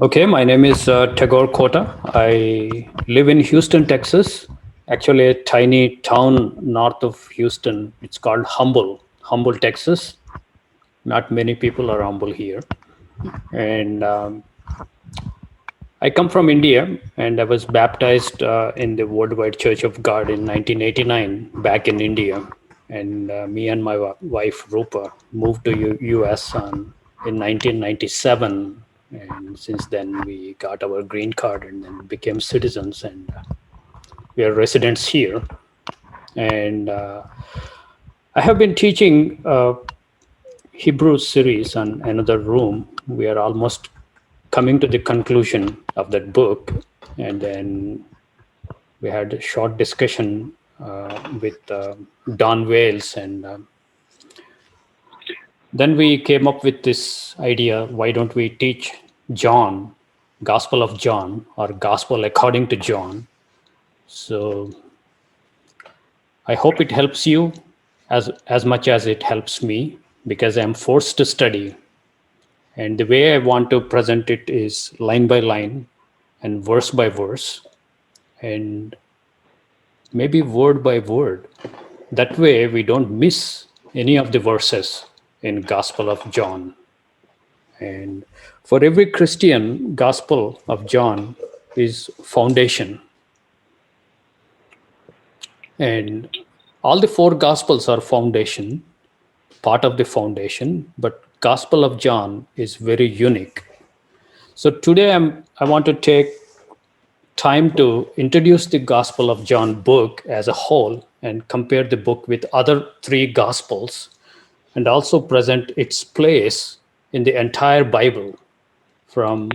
Okay, my name is Tagore Kota. I live in Houston, Texas. Actually, a tiny town north of Houston. It's called Humble, Texas. Not many people are humble here. And I come from India, and I was baptized in the Worldwide Church of God in 1989 back in India. And me and my wife Rupa moved to U.S. In 1997, and since then we got our green card and then became citizens, and we are residents here. And I have been teaching Hebrew series on another room. We are almost coming to the conclusion of that book, and then we had a short discussion with Don Wales, and then we came up with this idea: why don't we teach John, Gospel of John, or Gospel according to John? So I hope it helps you as much as it helps me, because I'm forced to study. And the way I want to present it is line by line and verse by verse, and maybe word by word. That way we don't miss any of the verses in Gospel of John. And for every Christian, Gospel of John is foundation. And all the four Gospels are foundation, part of the foundation, but Gospel of John is very unique. So today I want to take time to introduce the Gospel of John book as a whole and compare the book with other three Gospels, and also present its place in the entire Bible from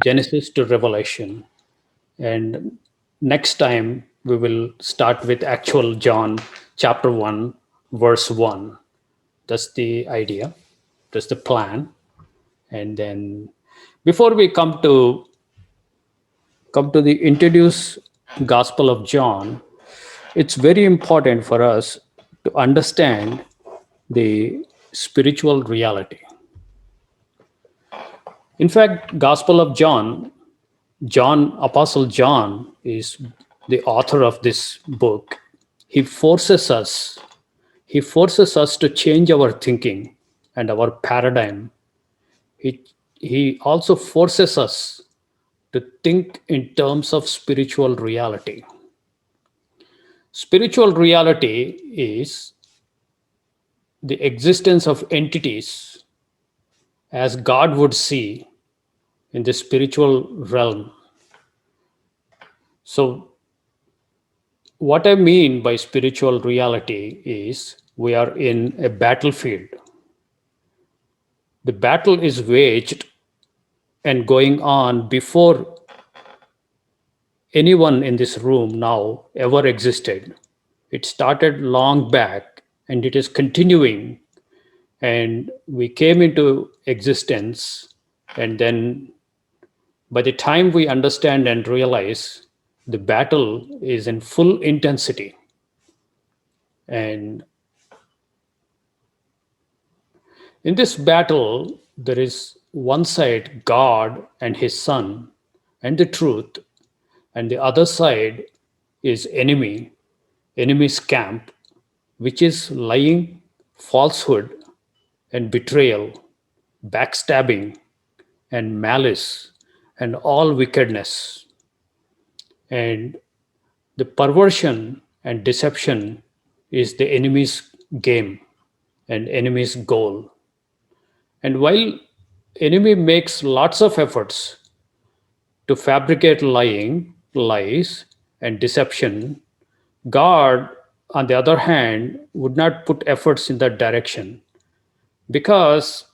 Genesis to Revelation. And next time we will start with actual John chapter 1, verse 1. That's the idea, that's the plan. And then before we come to the introduce Gospel of John, it's very important for us to understand the spiritual reality. In fact, Gospel of Apostle John is the author of this book. He forces us, he forces us to change our thinking and our paradigm. He, he also forces us to think in terms of spiritual reality. Spiritual reality is the existence of entities as God would see in the spiritual realm. So, what I mean by spiritual reality is we are in a battlefield. The battle is waged and going on before anyone in this room now ever existed. It started long back and it is continuing. And we came into existence, and then by the time we understand and realize, the battle is in full intensity. And in this battle, there is one side God and his son and the truth, and the other side is enemy's camp, which is lying, falsehood, and betrayal, backstabbing, and malice, and all wickedness. And the perversion and deception is the enemy's game and enemy's goal. And while enemy makes lots of efforts to fabricate lies, and deception, God, on the other hand, would not put efforts in that direction, because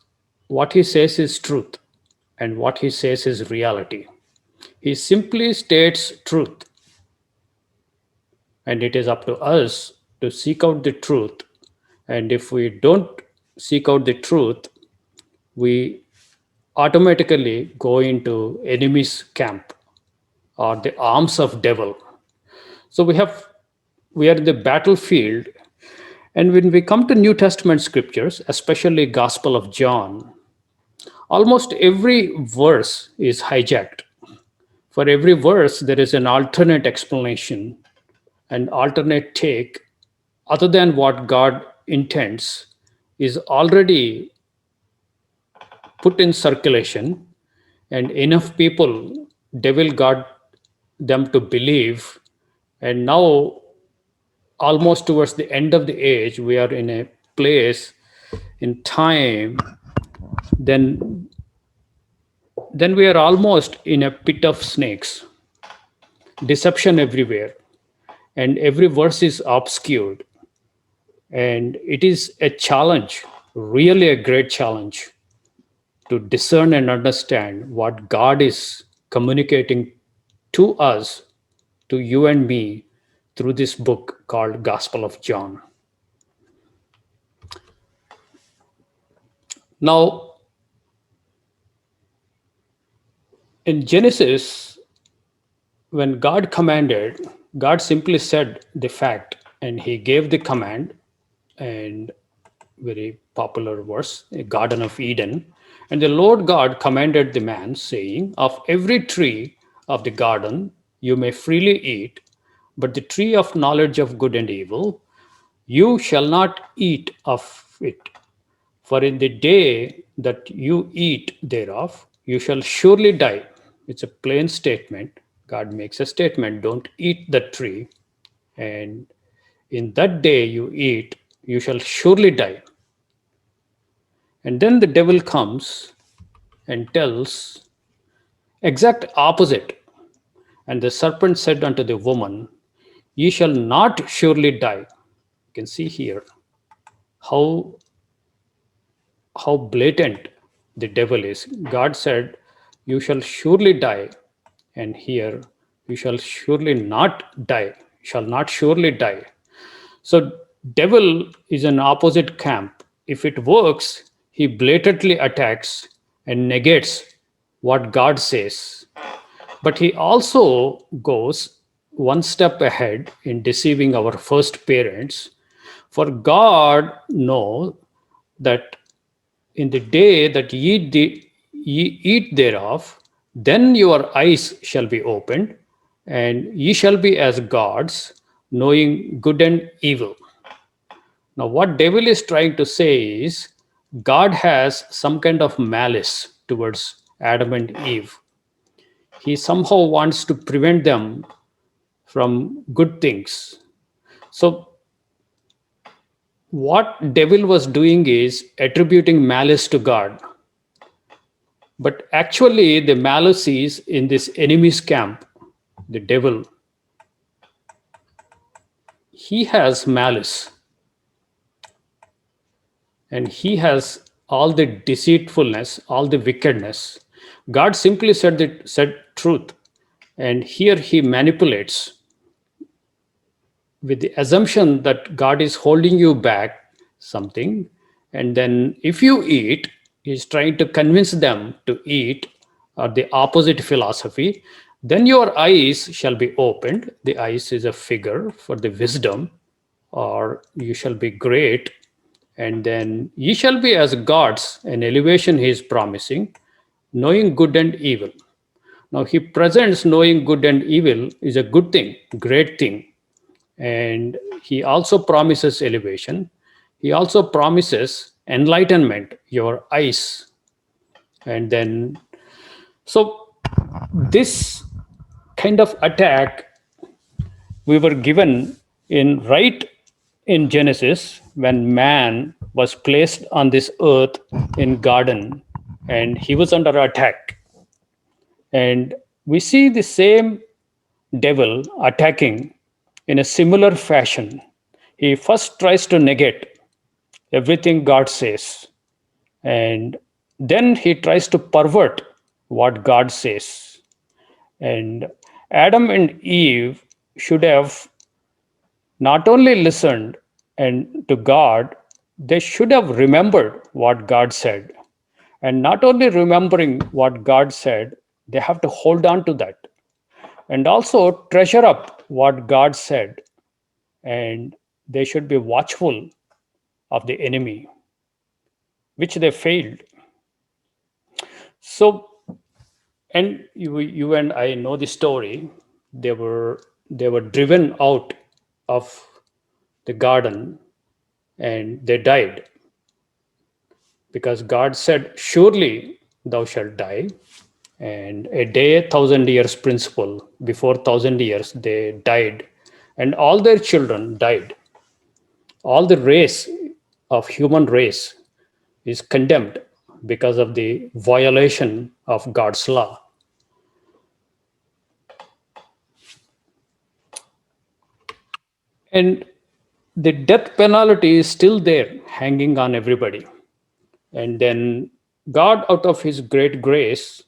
what he says is truth and what he says is reality. He simply states truth, and it is up to us to seek out the truth. And if we don't seek out the truth, we automatically go into enemy's camp or the arms of devil. So we are in the battlefield. And when we come to New Testament scriptures, especially Gospel of John, Almost every verse is hijacked. For every verse, there is an alternate explanation, an alternate take, other than what God intends, is already put in circulation, and enough people, devil got them to believe. And now, almost towards the end of the age, we are in a place in time, then we are almost in a pit of snakes, deception everywhere, and every verse is obscured. And it is a challenge, really a great challenge, to discern and understand what God is communicating to us, to you and me, through this book called Gospel of John. Now, in Genesis, when God commanded, God simply said the fact and he gave the command, and very popular verse, a Garden of Eden. And the Lord God commanded the man, saying, of every tree of the garden you may freely eat, but the tree of knowledge of good and evil, you shall not eat of it. For in the day that you eat thereof, you shall surely die. It's a plain statement. God makes a statement, don't eat the tree. And in that day you eat, you shall surely die. And then the devil comes and tells exact opposite. And the serpent said unto the woman, ye shall not surely die. You can see here how blatant the devil is. God said, you shall surely die. And here, you shall surely not die. You shall not surely die. So devil is an opposite camp. If it works, he blatantly attacks and negates what God says. But he also goes one step ahead in deceiving our first parents. For God knows that in the day that ye eat thereof, then your eyes shall be opened, and ye shall be as gods, knowing good and evil. Now, what devil is trying to say is God has some kind of malice towards Adam and Eve. He somehow wants to prevent them from good things. So, what devil was doing is attributing malice to God. But actually, the malice is in this enemy's camp, the devil. He has malice and he has all the deceitfulness, all the wickedness. God simply said truth, and here he manipulates with the assumption that God is holding you back something, and then if you eat, he's trying to convince them to eat, or the opposite philosophy, then your eyes shall be opened. The eyes is a figure for the wisdom, or you shall be great, and then ye shall be as gods, an elevation he is promising, knowing good and evil. Now he presents knowing good and evil is a good thing, great thing. And he also promises elevation. He also promises enlightenment, your eyes. And then, so this kind of attack we were given in right in Genesis when man was placed on this earth in garden and he was under attack. And we see the same devil attacking in a similar fashion. He first tries to negate everything God says, and then he tries to pervert what God says. And Adam and Eve should have not only listened and to God, they should have remembered what God said. And not only remembering what God said, they have to hold on to that and also treasure up what God said. And they should be watchful of the enemy, which they failed. So, and you and I know the story. They were driven out of the garden and they died because God said, "Surely thou shalt die." And a day, 1,000 years principle. Before 1,000 years, they died, and all their children died. All the race of human race is condemned because of the violation of God's law. And the death penalty is still there, hanging on everybody. And then God, out of His great grace,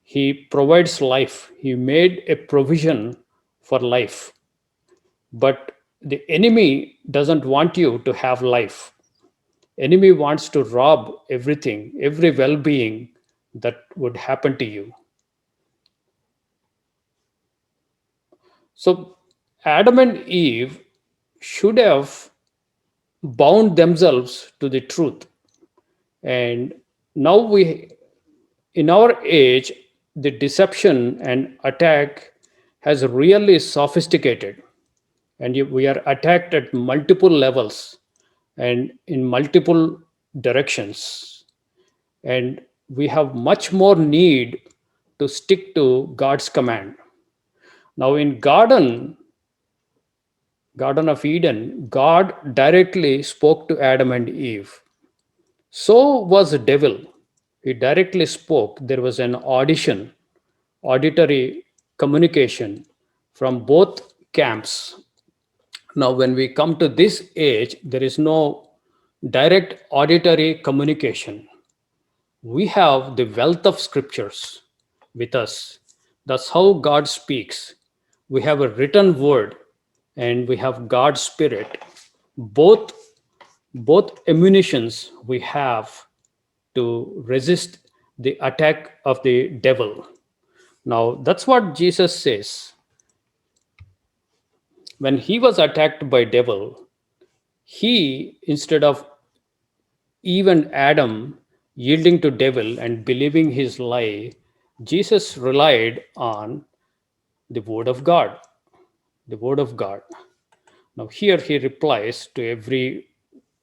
He provides life. He made a provision for life. But the enemy doesn't want you to have life. Enemy wants to rob everything, every well-being that would happen to you. So Adam and Eve should have bound themselves to the truth. And now in our age, the deception and attack has really sophisticated, and we are attacked at multiple levels and in multiple directions. And we have much more need to stick to God's command. Now in Garden of Eden, God directly spoke to Adam and Eve. So was the devil. He directly spoke. There was an auditory communication from both camps. Now, when we come to this age, there is no direct auditory communication. We have the wealth of scriptures with us. That's how God speaks. We have a written word and we have God's spirit. Both both ammunitions we have to resist the attack of the devil. Now that's what Jesus says. When he was attacked by devil, he, instead of even Adam yielding to devil and believing his lie, Jesus relied on the word of God. The word of God. Now here he replies to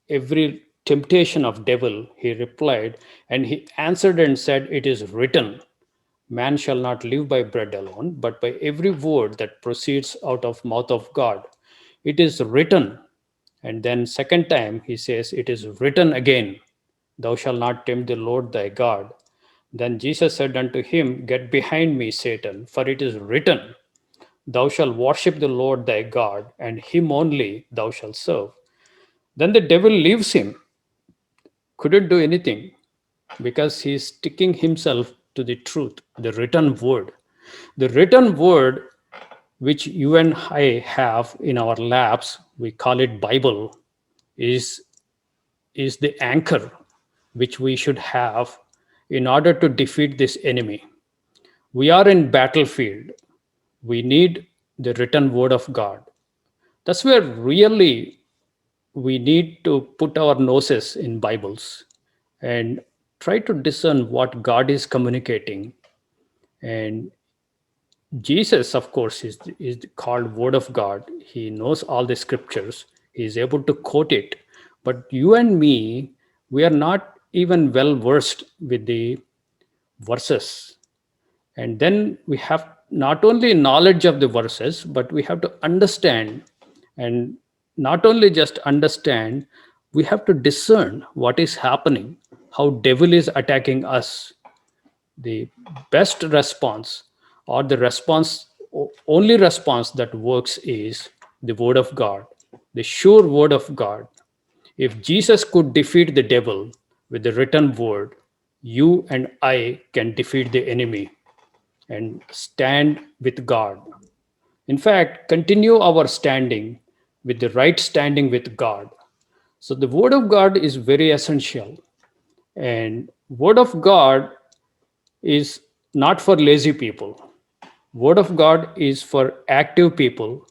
every temptation of devil. He replied and he answered and said, "It is written, man shall not live by bread alone, but by every word that proceeds out of mouth of God. It is written." And then second time he says, "It is written again, thou shalt not tempt the Lord thy God." Then Jesus said unto him, "Get behind me, Satan, for it is written, thou shalt worship the Lord thy God, and him only thou shalt serve." Then the devil leaves him, couldn't do anything because he's sticking himself to the truth, the written word. The written word which you and I have in our laps, we call it Bible, is is the anchor which we should have in order to defeat this enemy. We are in battlefield. We need the written word of God. That's where really we need to put our noses in Bibles and try to discern what God is communicating. And Jesus, of course, is called Word of God. He knows all the scriptures. He is able to quote it. But you and me, we are not even well versed with the verses. And then we have not only knowledge of the verses, but we have to understand, and not only just understand, we have to discern what is happening, how devil is attacking us. The best response, or the response, only response that works, is the word of God, the sure word of God. If Jesus could defeat the devil with the written word, you and I can defeat the enemy and stand with God. In fact, continue our standing with the right standing with God. So the word of God is very essential. And word of God is not for lazy people. Word of God is for active people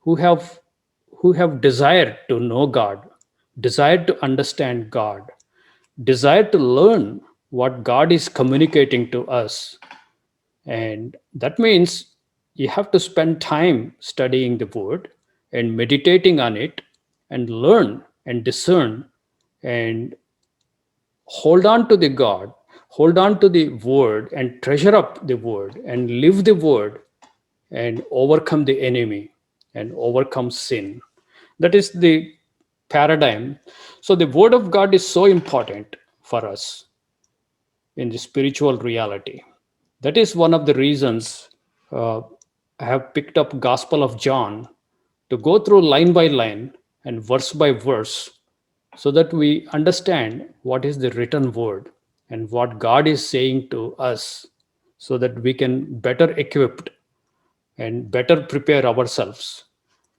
who have desired to know God, desire to understand God, desire to learn. what God is communicating to us. And that means you have to spend time studying the word and meditating on it and learn and discern and hold on to the God, hold on to the word and treasure up the word and live the word and overcome the enemy and overcome sin. That is the paradigm. So the word of God is so important for us in the spiritual reality. That is one of the reasons uh, I have picked up Gospel of John to go through line by line and verse by verse so that we understand what is the written word and what God is saying to us so that we can better equipped and better prepare ourselves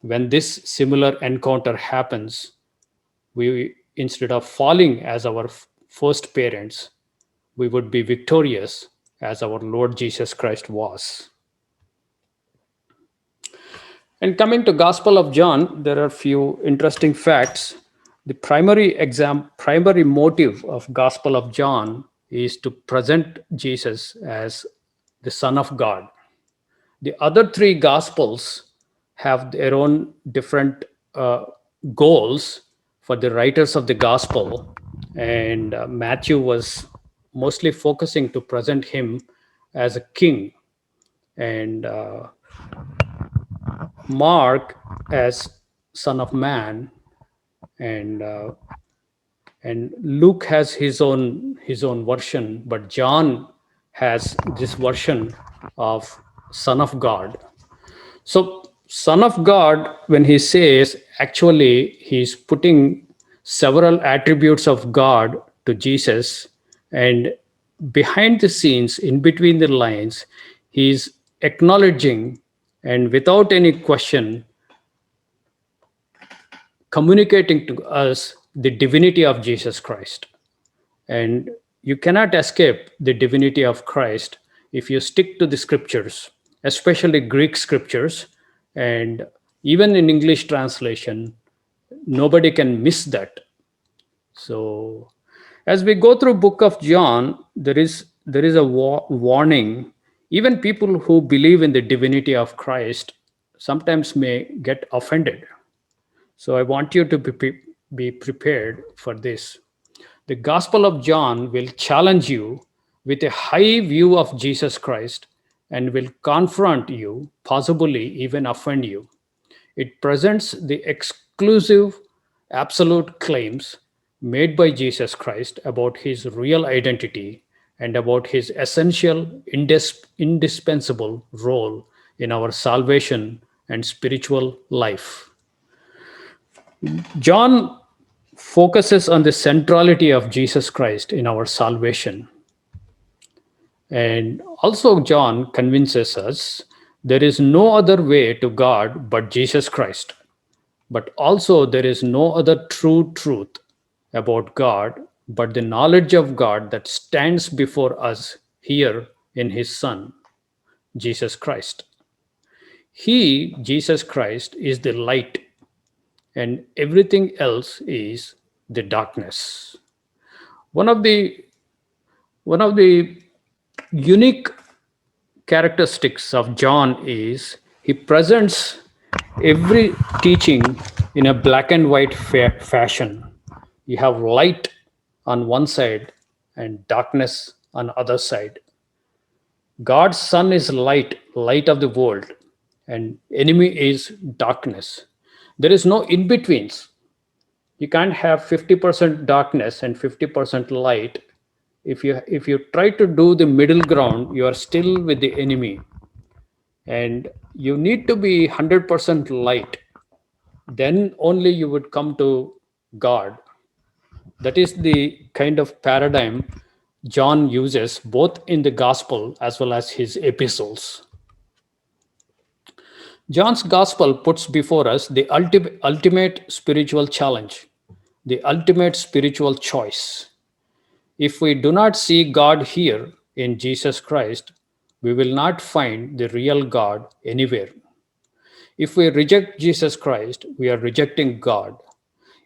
when this similar encounter happens. We, instead of falling as our first parents, we would be victorious as our Lord Jesus Christ was. And coming to Gospel of John, there are few interesting facts. The primary motive of Gospel of John is to present Jesus as the Son of God. The other three Gospels have their own different uh, goals for the writers of the Gospel, and Matthew was mostly focusing to present him as a king, and Mark as Son of Man, and Luke has his own version, but John has this version of Son of God. So Son of God, when he says, actually he's putting several attributes of God to Jesus, and behind the scenes, in between the lines, he's acknowledging and without any question communicating to us the divinity of Jesus Christ. And you cannot escape the divinity of Christ if you stick to the scriptures, especially Greek scriptures. And even in English translation, nobody can miss that. So as we go through book of John, there is a warning. Even people who believe in the divinity of Christ sometimes may get offended. So I want you to be prepared for this. The Gospel of John will challenge you with a high view of Jesus Christ and will confront you, possibly even offend you. It presents the exclusive, absolute claims made by Jesus Christ about his real identity and about his essential, indispensable role in our salvation and spiritual life. John focuses on the centrality of Jesus Christ in our salvation. And also, John convinces us there is no other way to God but Jesus Christ. But also, there is no other true truth about God but the knowledge of God that stands before us here in His Son, Jesus Christ. He, Jesus Christ, is the light, and everything else is the darkness. One of the one of the unique characteristics of John is he presents every teaching in a black and white fashion. You have light on one side and darkness on other side. God's Son is light, light of the world, and enemy is darkness. There is no in betweens. You can't have 50% darkness and 50% light. If you try to do the middle ground, you are still with the enemy, and you need to be 100% light. Then only you would come to God. That is the kind of paradigm John uses both in the gospel as well as his epistles. John's gospel puts before us the ultimate spiritual challenge, the ultimate spiritual choice. If we do not see God here in Jesus Christ, we will not find the real God anywhere. If we reject Jesus Christ, we are rejecting God.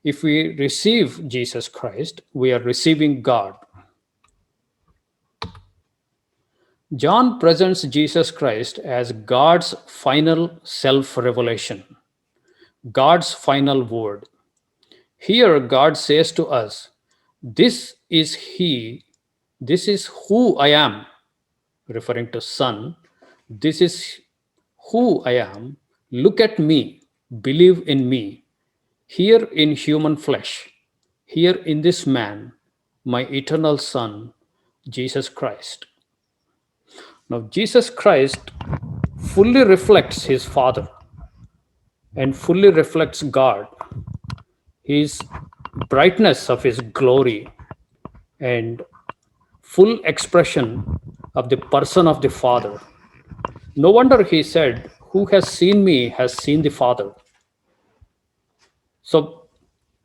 If we receive Jesus Christ, we are receiving God. John presents Jesus Christ as God's final self revelation, God's final word. Here, God says to us, "This is He, this is who I am," referring to Son. "This is who I am. Look at me, believe in me, here in human flesh, here in this man, my eternal Son, Jesus Christ." Now, Jesus Christ fully reflects his Father and fully reflects God, his brightness of his glory, and full expression of the person of the Father. No wonder he said, "Who has seen me has seen the Father." So,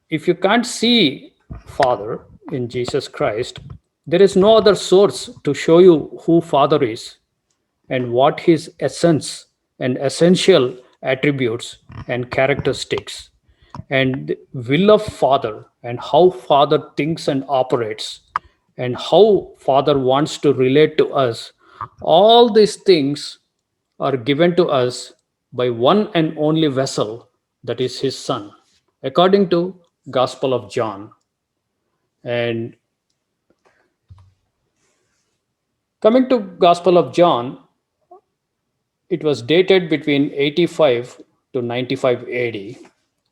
if you can't see Father in Jesus Christ, there is no other source to show you who Father is and what his essence and essential attributes and characteristics and the will of Father and how Father thinks and operates and how Father wants to relate to us. All these things are given to us by one and only vessel, that is his Son, according to Gospel of John. And coming to Gospel of John, it was dated between 85 to 95 AD.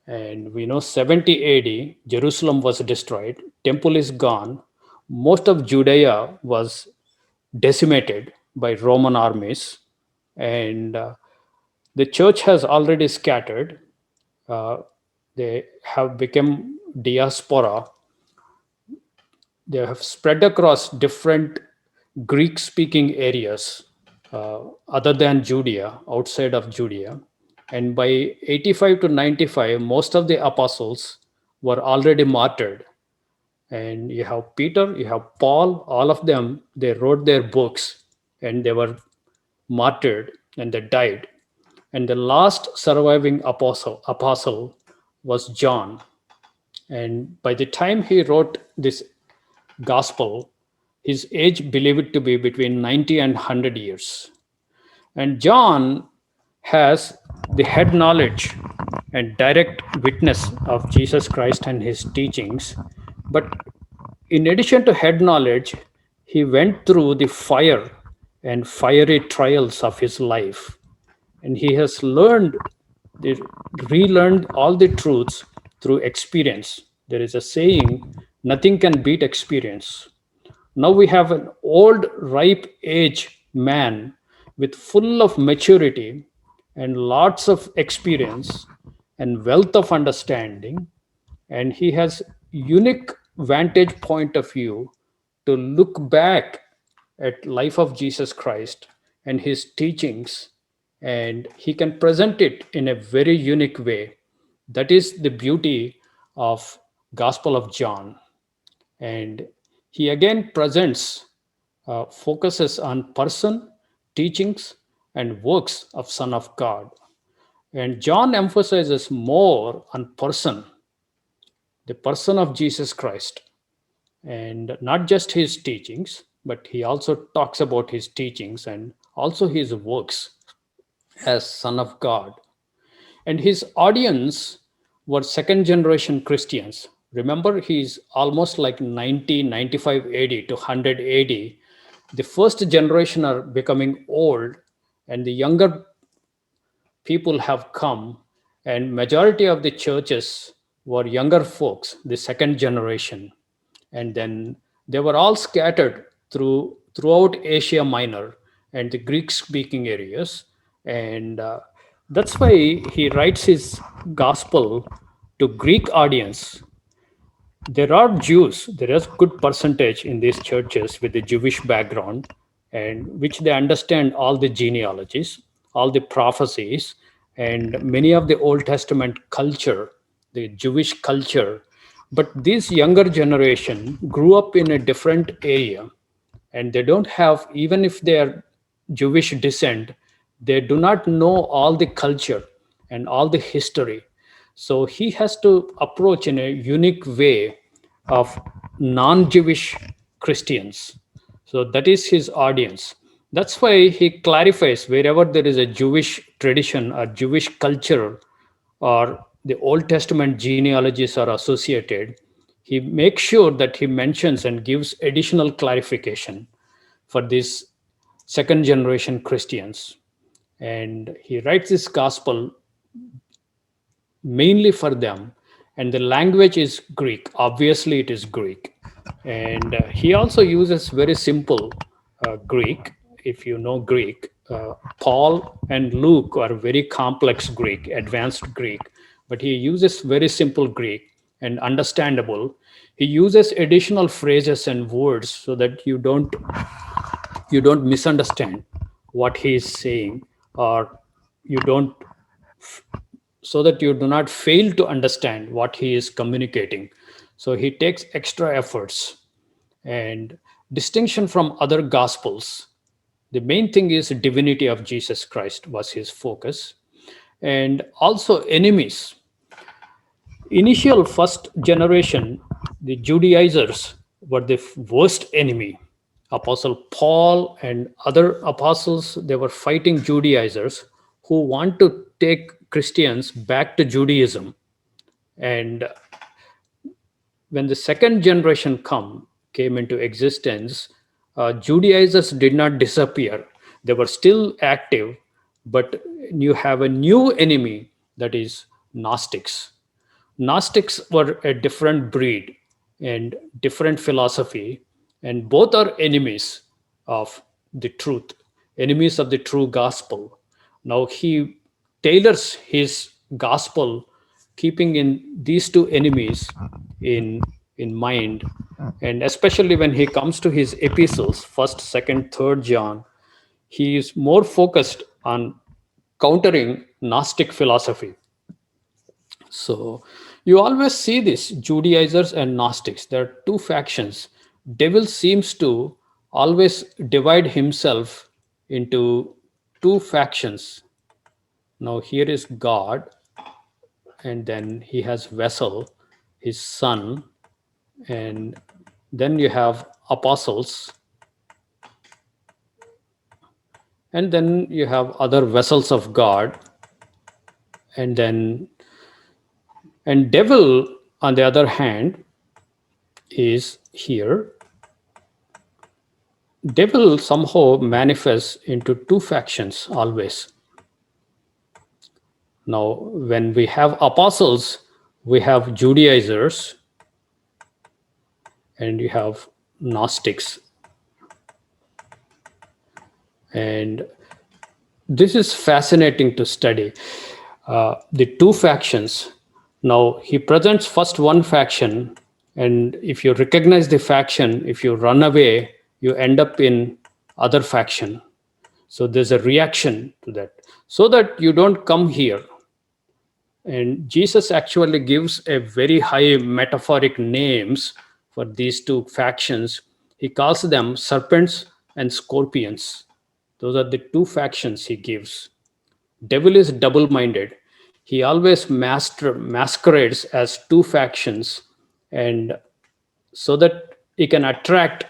And we know 70 AD, Jerusalem was destroyed, temple is gone, most of Judea was decimated by Roman armies, and the church has already scattered. Uh, they have become diaspora. They have spread across different Greek speaking areas other than Judea, outside of Judea. And by 85 to 95, most of the apostles were already martyred. And you have Peter, you have Paul, all of them, they wrote their books and they were martyred and they died. And the last surviving apostle was John. And by the time he wrote this gospel, his age believed to be between 90 and 100 years. And John has the head knowledge and direct witness of Jesus Christ and his teachings. But in addition to head knowledge, he went through the fire and fiery trials of his life. And he has relearned all the truths through experience. There is a saying, nothing can beat experience. Now we have an old, ripe age man with full of maturity and lots of experience and wealth of understanding, and he has unique vantage point of view to look back at life of Jesus Christ and his teachings, and he can present it in a very unique way. That is the beauty of Gospel of John. And he again presents, focuses on person, teachings, and works of Son of God. And John emphasizes more on person, the person of Jesus Christ, and not just his teachings, but he also talks about his teachings and also his works as Son of God. And his audience were second generation Christians. Remember, he's almost like 90, 95 AD to 100 AD. The first generation are becoming old, and the younger people have come, and majority of the churches were younger folks, the second generation. And then they were all scattered throughout Asia Minor and the Greek speaking areas. And that's why he writes his gospel to Greek audience. There are Jews, there is good percentage in these churches with the Jewish background, and which they understand all the genealogies, all the prophecies, and many of the Old Testament culture, the Jewish culture. But this younger generation grew up in a different area, and they don't have, even if they are Jewish descent, they do not know all the culture and all the history. So he has to approach in a unique way of non-Jewish Christians. So that is his audience. That's why he clarifies wherever there is a Jewish tradition or Jewish culture or the Old Testament genealogies are associated, he makes sure that he mentions and gives additional clarification for these second generation Christians. And he writes this gospel mainly for them. And the language is Greek. Obviously, it is Greek. And he also uses very simple Greek. If you know Greek, Paul and Luke are very complex Greek, advanced Greek, but he uses very simple Greek and understandable. He uses additional phrases and words so that you don't misunderstand what he is saying, or you don't so that you do not fail to understand what he is communicating. So he takes extra efforts. And distinction from other gospels, the main thing is divinity of Jesus Christ was his focus. And also enemies. Initial first generation, the Judaizers were the worst enemy. Apostle Paul and other apostles, they were fighting Judaizers who want to take Christians back to Judaism. And when the second generation came into existence, Judaizers did not disappear. They were still active, but you have a new enemy, that is Gnostics. Gnostics were a different breed and different philosophy, and both are enemies of the truth, enemies of the true gospel. Now he tailors his gospel keeping in these two enemies in in mind, and especially when he comes to his epistles, first, second, third John, he is more focused on countering Gnostic philosophy. So you always see this Judaizers and Gnostics. There are two factions. Devil seems to always divide himself into two factions. Now here is God, and then he has vessel, his son, and then you have apostles, and then you have other vessels of God, and then and devil on the other hand is here. Devil somehow manifests into two factions always. Now, when we have apostles, we have Judaizers and you have Gnostics. And this is fascinating to study. The two factions. Now, he presents first one faction, and if you recognize the faction, if you run away, you end up in other faction. So there's a reaction to that, so that you don't come here. And Jesus actually gives a very high metaphoric names for these two factions. He calls them serpents and scorpions. Those are the two factions he gives. Devil is double-minded. He always masquerades as two factions, and so that he can attract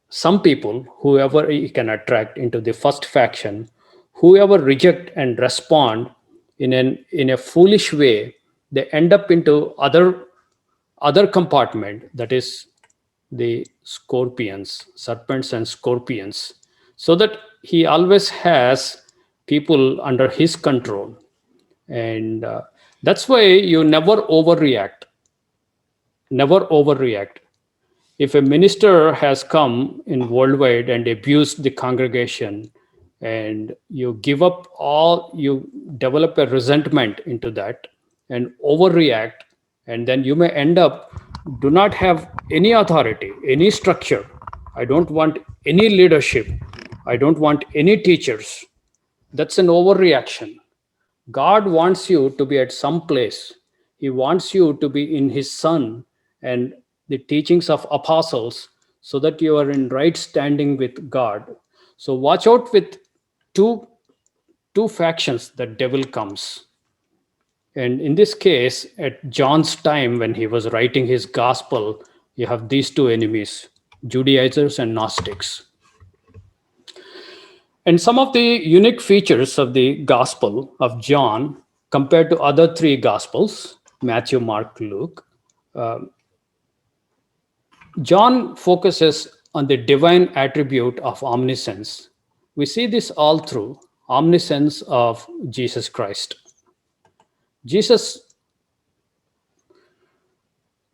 some people, whoever he can attract into the first faction, whoever reject and respond in a foolish way, they end up into other compartment, that is the scorpions, serpents and scorpions, so that he always has people under his control. And that's why you never overreact. If a minister has come in worldwide and abused the congregation, and you develop a resentment into that and overreact, and then you may end up do not have any authority, any structure. I don't want any leadership. I don't want any teachers. That's an overreaction. God wants you to be at some place. He wants you to be in his son and the teachings of apostles, so that you are in right standing with God. So watch out with two two factions that devil comes. And in this case, at John's time when he was writing his gospel, you have these two enemies, Judaizers and Gnostics. And some of the unique features of the Gospel of John compared to other three Gospels, Matthew, Mark, Luke, John focuses on the divine attribute of omniscience. We see this all through omniscience of Jesus Christ. Jesus,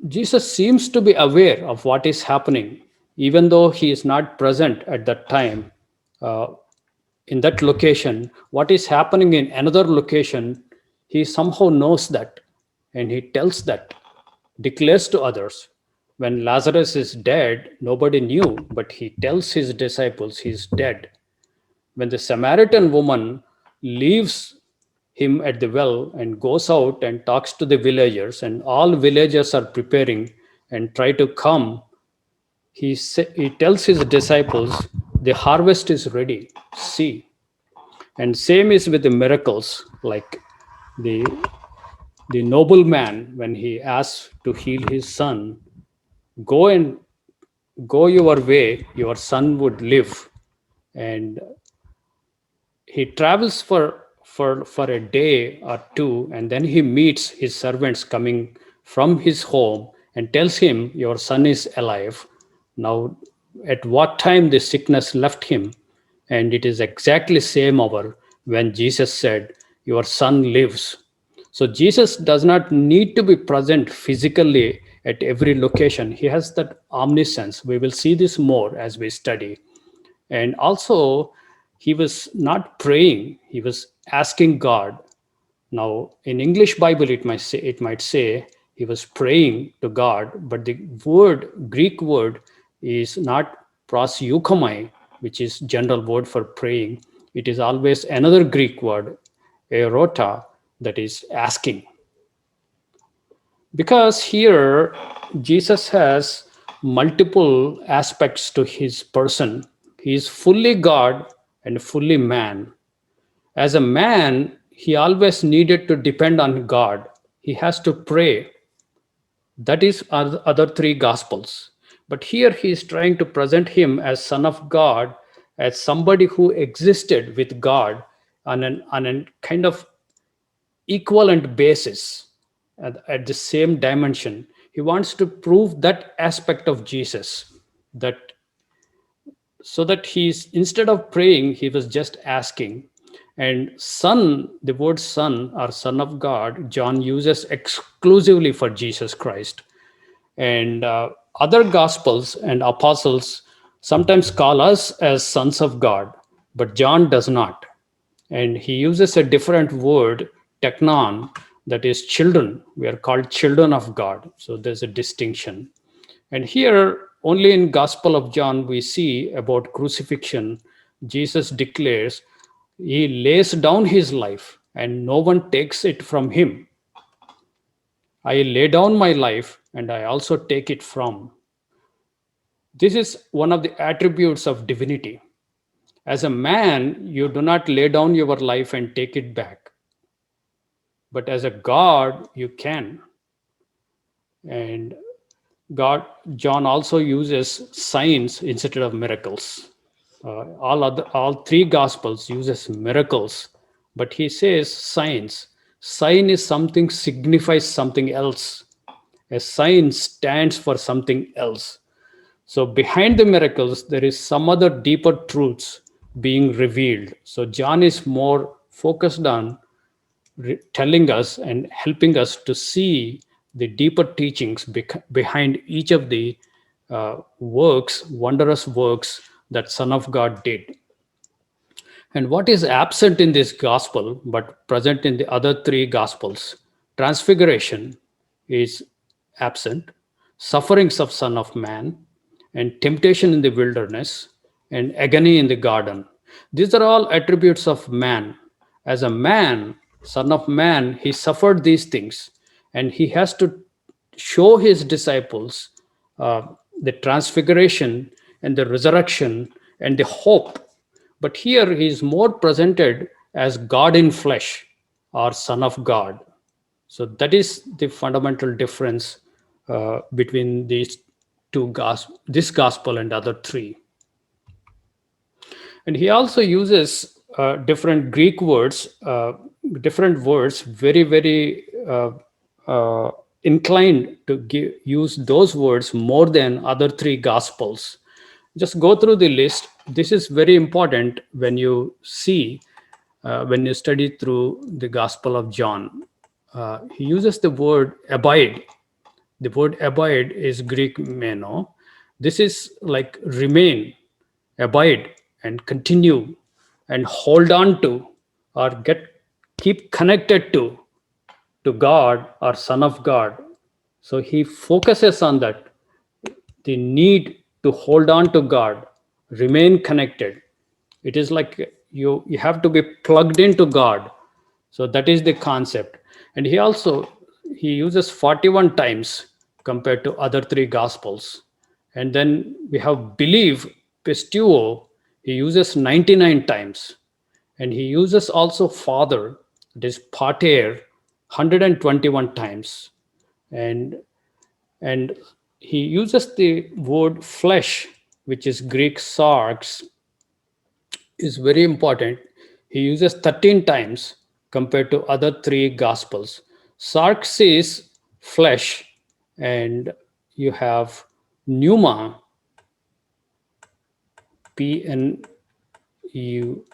Jesus seems to be aware of what is happening, even though he is not present at that time. Uh, in that location, what is happening in another location, he somehow knows that, and he tells that, declares to others. When Lazarus is dead, nobody knew, but he tells his disciples he's dead. When the Samaritan woman leaves him at the well and goes out and talks to the villagers, and all villagers are preparing and try to come, he tells his disciples, the harvest is ready. See. And same is with the miracles, like the the nobleman when he asks to heal his son, go and go your way, your son would live. And he travels for a day or two, and then he meets his servants coming from his home and tells him, your son is alive. Now, at what time the sickness left him? And it is exactly same hour when Jesus said, your son lives. So Jesus does not need to be present physically at every location. He has that omniscience. We will see this more as we study. And also, he was not praying, he was asking God. Now, in English Bible, it might say he was praying to God, but the word, Greek word, is not proseuchomai, which is general word for praying. It is always another Greek word, erota, that is asking. Because here Jesus has multiple aspects to his person. He is fully God and fully man. As a man, he always needed to depend on God. He has to pray. That is other three gospels. But here he is trying to present him as son of God, as somebody who existed with God on a kind of equivalent basis at the same dimension. He wants to prove that aspect of Jesus, that so that he's, instead of praying, he was just asking. And son, the word son or son of God, John uses exclusively for Jesus Christ. And other gospels and apostles sometimes call us as sons of God, but John does not. And he uses a different word, teknon, that is children. We are called children of God. So there's a distinction. And here, only in Gospel of John, we see about crucifixion, Jesus declares he lays down his life and no one takes it from him. I lay down my life and I also take it from. This is one of the attributes of divinity. As a man, you do not lay down your life and take it back. But as a God, you can. And God, John also uses signs instead of miracles. All three gospels uses miracles, but he says signs. Sign is something signifies something else. A sign stands for something else. So behind the miracles, there is some other deeper truths being revealed. So John is more focused on telling us and helping us to see the deeper teachings behind each of the works, wondrous works that Son of God did. And what is absent in this gospel but present in the other three gospels? Transfiguration is absent, sufferings of Son of Man, and temptation in the wilderness, and agony in the garden. These are all attributes of man. As a man, Son of Man, he suffered these things, and he has to show his disciples uh, the transfiguration and the resurrection and the hope. But here he is more presented as God in flesh or Son of God. So that is the fundamental difference between these two this gospel and other three. And he also uses different Greek words, different words, very, very uh, inclined to use those words more than other three gospels. Just go through the list. This is very important when you see, when you study through the Gospel of John. He uses the word abide. The word abide is Greek meno. This is like remain, abide, and continue, and hold on to, or keep connected to God or Son of God. So he focuses on that, the need to hold on to God, remain connected. It is like you have to be plugged into God. So that is the concept. And he uses 41 times compared to other three gospels. And then we have believe, pistuo, he uses 99 times. And he uses also father, it is pater, 121 times. And and he uses the word flesh, which is Greek sarx, is very important. He uses 13 times compared to other three gospels. Sarx is flesh, and you have pneuma, P-N-U,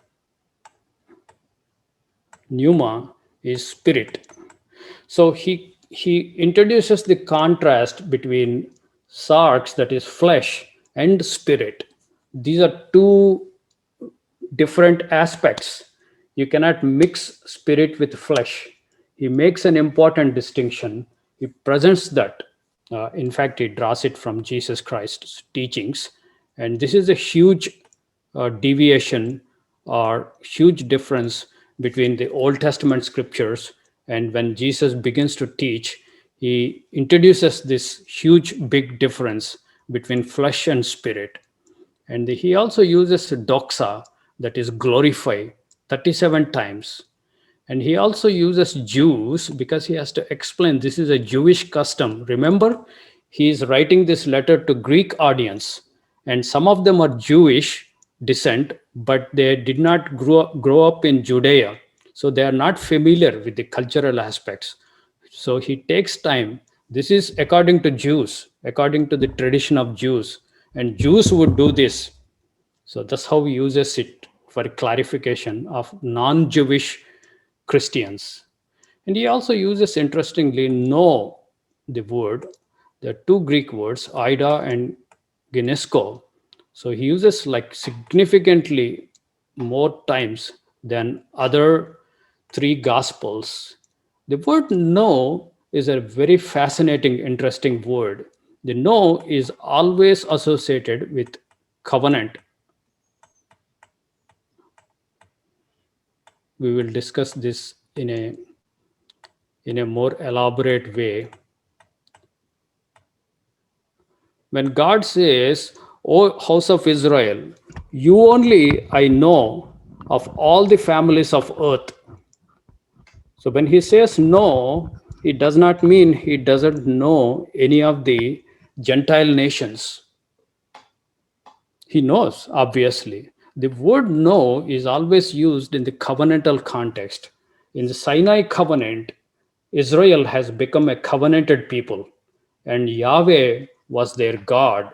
pneuma is spirit. So he introduces the contrast between sarx, that is flesh, and spirit. These are two different aspects. You cannot mix spirit with flesh. He makes an important distinction. He presents that. In fact, he draws it from Jesus Christ's teachings. And this is a huge deviation or huge difference between the Old Testament scriptures. And when Jesus begins to teach, he introduces this huge, big difference between flesh and spirit. And he also uses doxa, that is glorify, 37 times. And he also uses Jews because he has to explain this is a Jewish custom. Remember, he is writing this letter to Greek audience, and some of them are Jewish descent, but they did not grow up in Judea. So they are not familiar with the cultural aspects. So he takes time. This is according to Jews, according to the tradition of Jews. And Jews would do this. So that's how he uses it for clarification of non Jewish Christians. And he also uses, interestingly, know, the word. There are two Greek words, ida and ginesko. So he uses like significantly more times than other three gospels. The word know is a very fascinating, interesting word. The know is always associated with covenant. We will discuss this in a more elaborate way. When God says, O house of Israel, you only I know of all the families of earth. So when he says no, it does not mean he doesn't know any of the Gentile nations. He knows, obviously. The word know is always used in the covenantal context. In the Sinai covenant, Israel has become a covenanted people, and Yahweh was their God.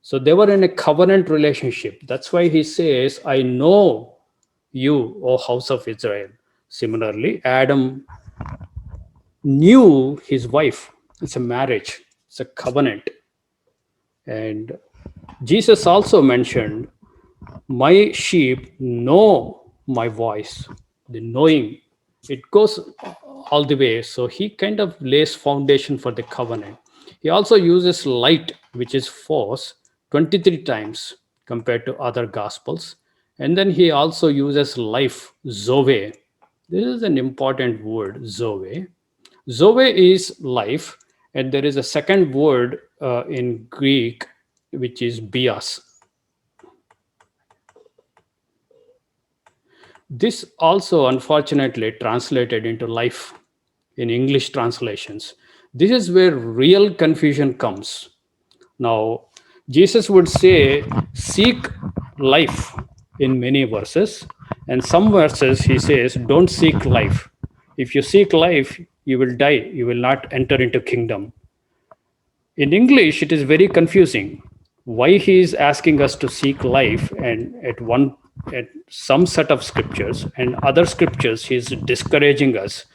So they were in a covenant relationship. That's why he says, I know you, O house of Israel. Similarly, Adam knew his wife. It's a marriage, it's a covenant. And Jesus also mentioned, my sheep know my voice. The knowing, it goes all the way. So he kind of lays foundation for the covenant. He also uses light, which is force, 23 times compared to other gospels. And then he also uses life, zoe. This is an important word, zoe. Zoe is life, and there is a second word in Greek, which is bios. This also unfortunately translated into life in English translations. This is where real confusion comes. Now, Jesus would say, seek life. in many verses. And some verses he says, don't seek life. If you seek life, you will die. You will not enter into kingdom. In English, it is very confusing why he is asking us to seek life, and at some set of scriptures and other scriptures he is discouraging us.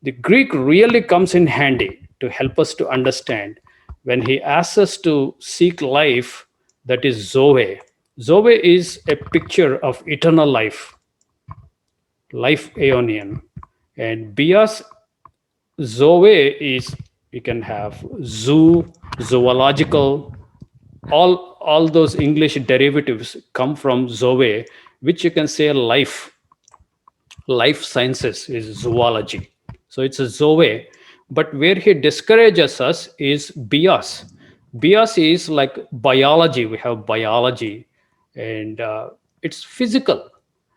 The Greek really comes in handy to help us to understand when he asks us to seek life, that is Zoe. Zoe is a picture of eternal life, life aeonian. And bios, Zoe is, we can have zoo, zoological, all those English derivatives come from Zoe, which you can say life sciences is zoology. So it's a Zoe. But where he discourages us is bios. Bios is like biology. We have biology, and it's physical.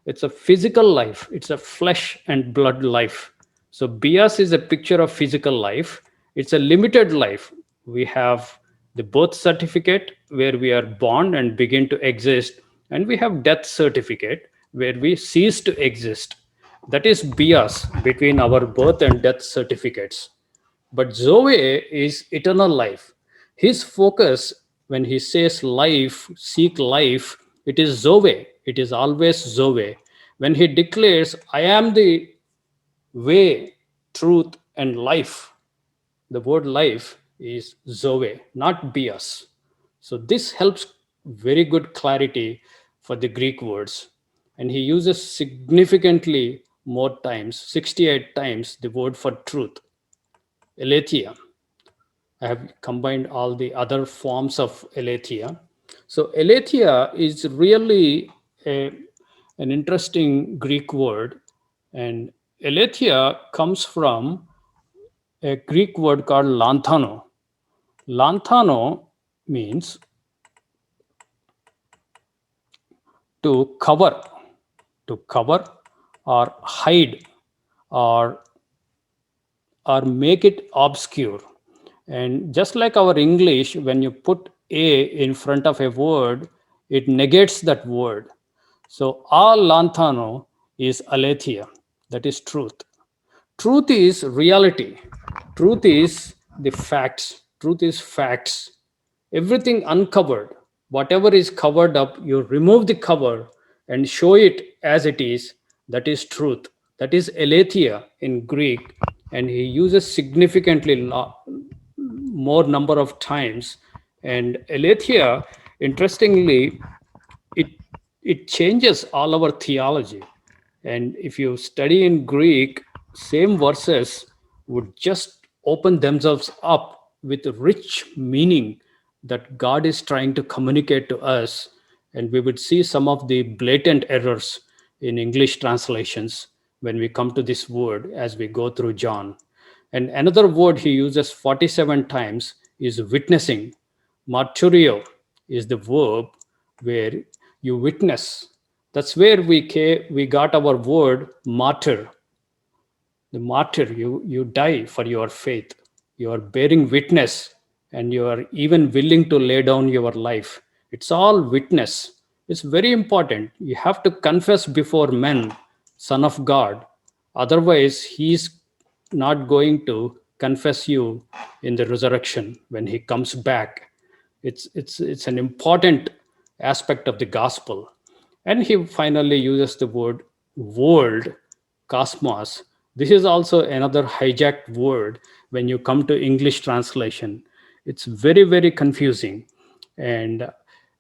It's a physical life. It's a flesh and blood life. So bios is a picture of physical life. It's a limited life. We have the birth certificate where we are born and begin to exist, and we have death certificate where we cease to exist. That is bias between our birth and death certificates. But Zoe is eternal life. His focus, when he says life, seek life, it is Zoe. It is always Zoe. When he declares, I am the way, truth, and life, the word life is Zoe, not bias. So this helps very good clarity for the Greek words. And he uses significantly more times, 68 times, the word for truth, aletheia. I have combined all the other forms of aletheia. So aletheia is really a, an interesting Greek word. And aletheia comes from a Greek word called lanthano. Lanthano means to cover, to cover or hide or make it obscure. And just like our English, when you put a in front of a word, it negates that word. So all lanthano is aletheia, that is truth. Truth is reality. Truth is the facts. Truth is facts. Everything uncovered, whatever is covered up, you remove the cover and show it as it is. That is truth. That is aletheia in Greek, and he uses significantly more number of times. And aletheia, interestingly, it it changes all our theology. And if you study in Greek, same verses would just open themselves up with rich meaning that God is trying to communicate to us. And we would see some of the blatant errors in English translations when we come to this word as we go through John. And another word he uses 47 times is witnessing. Martyrio is the verb where you witness. That's where we got our word martyr. The martyr, you die for your faith. You are bearing witness, and you are even willing to lay down your life. It's all witness. It's very important. You have to confess before men, Son of God. Otherwise, he's not going to confess you in the resurrection when he comes back. It's an important aspect of the gospel. And he finally uses the word world, cosmos. This is also another hijacked word when you come to English translation. It's very, very confusing. And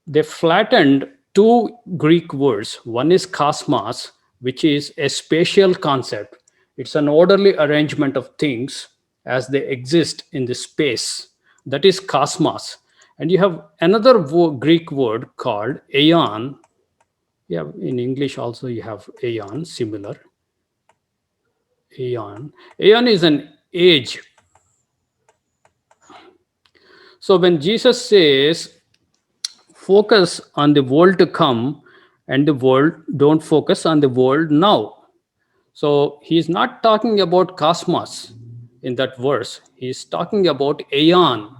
they flattened two Greek words. One is cosmos, which is a spatial concept. It's an orderly arrangement of things as they exist in the space. That is cosmos. And you have another Greek word called aeon. Yeah, in English also you have aeon, similar. Aeon. Aeon is an age. So when Jesus says, focus on the world to come and the world, don't focus on the world now. So he's not talking about cosmos in that verse. He's talking about aeon.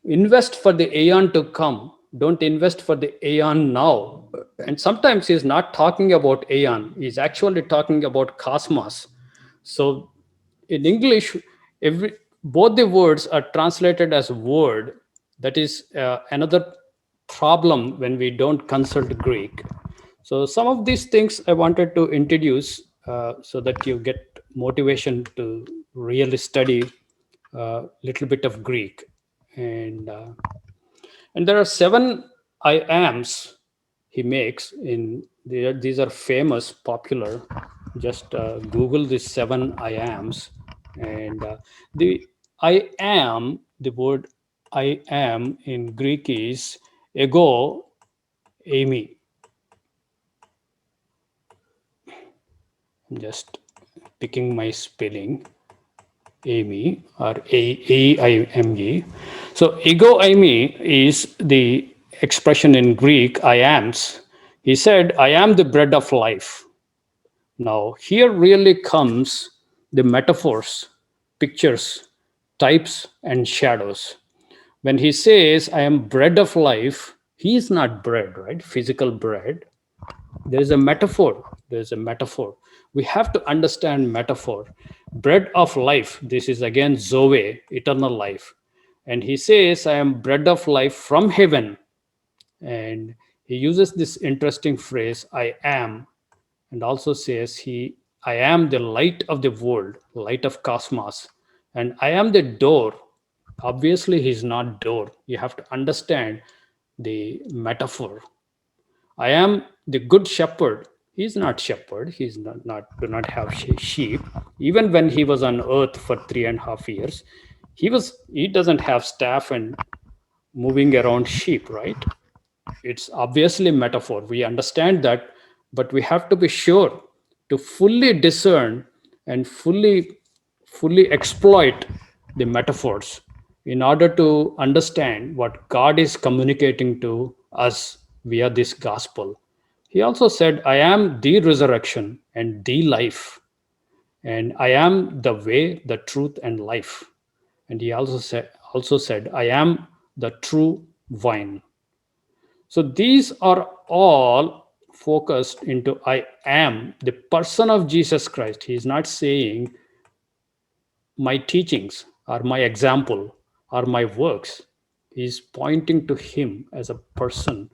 Invest for the aeon to come. Don't invest for the aeon now. And sometimes he's not talking about aeon, he's actually talking about cosmos. So in English, every both the words are translated as word. That is another problem when we don't consult Greek. So some of these things I wanted to introduce so that you get motivation to really study a little bit of Greek. And there are seven I ams he makes in these are famous, popular. Just Google these seven I ams, and the I am, the word I am in Greek is ego eimi. I'm just picking my spelling. Amy or A-I-M-E. So ego eimi is the expression in Greek I ams. He said, I am the bread of life. Now, here really comes the metaphors, pictures, types, and shadows. When he says, I am bread of life, he is not bread, right? Physical bread. There's a metaphor. There's a metaphor. We have to understand metaphor. Bread of life. This is again Zoe, eternal life. And he says, I am bread of life from heaven. And he uses this interesting phrase, I am, and also says I am the light of the world, light of cosmos, and I am the door. Obviously, he's not door. You have to understand the metaphor. I am the good shepherd. He's not shepherd. He's not do not have sheep. Even when he was on earth for 3.5 years, he doesn't have staff and moving around sheep, right? It's obviously metaphor. We understand that, but we have to be sure to fully discern and fully exploit the metaphors in order to understand what God is communicating to us via this gospel. He also said, I am the resurrection and the life, and I am the way, the truth, and life. And he also said, I am the true vine. So these are all focused into I am the person of Jesus Christ. He is not saying my teachings or my example or my works. He is pointing to him as a person.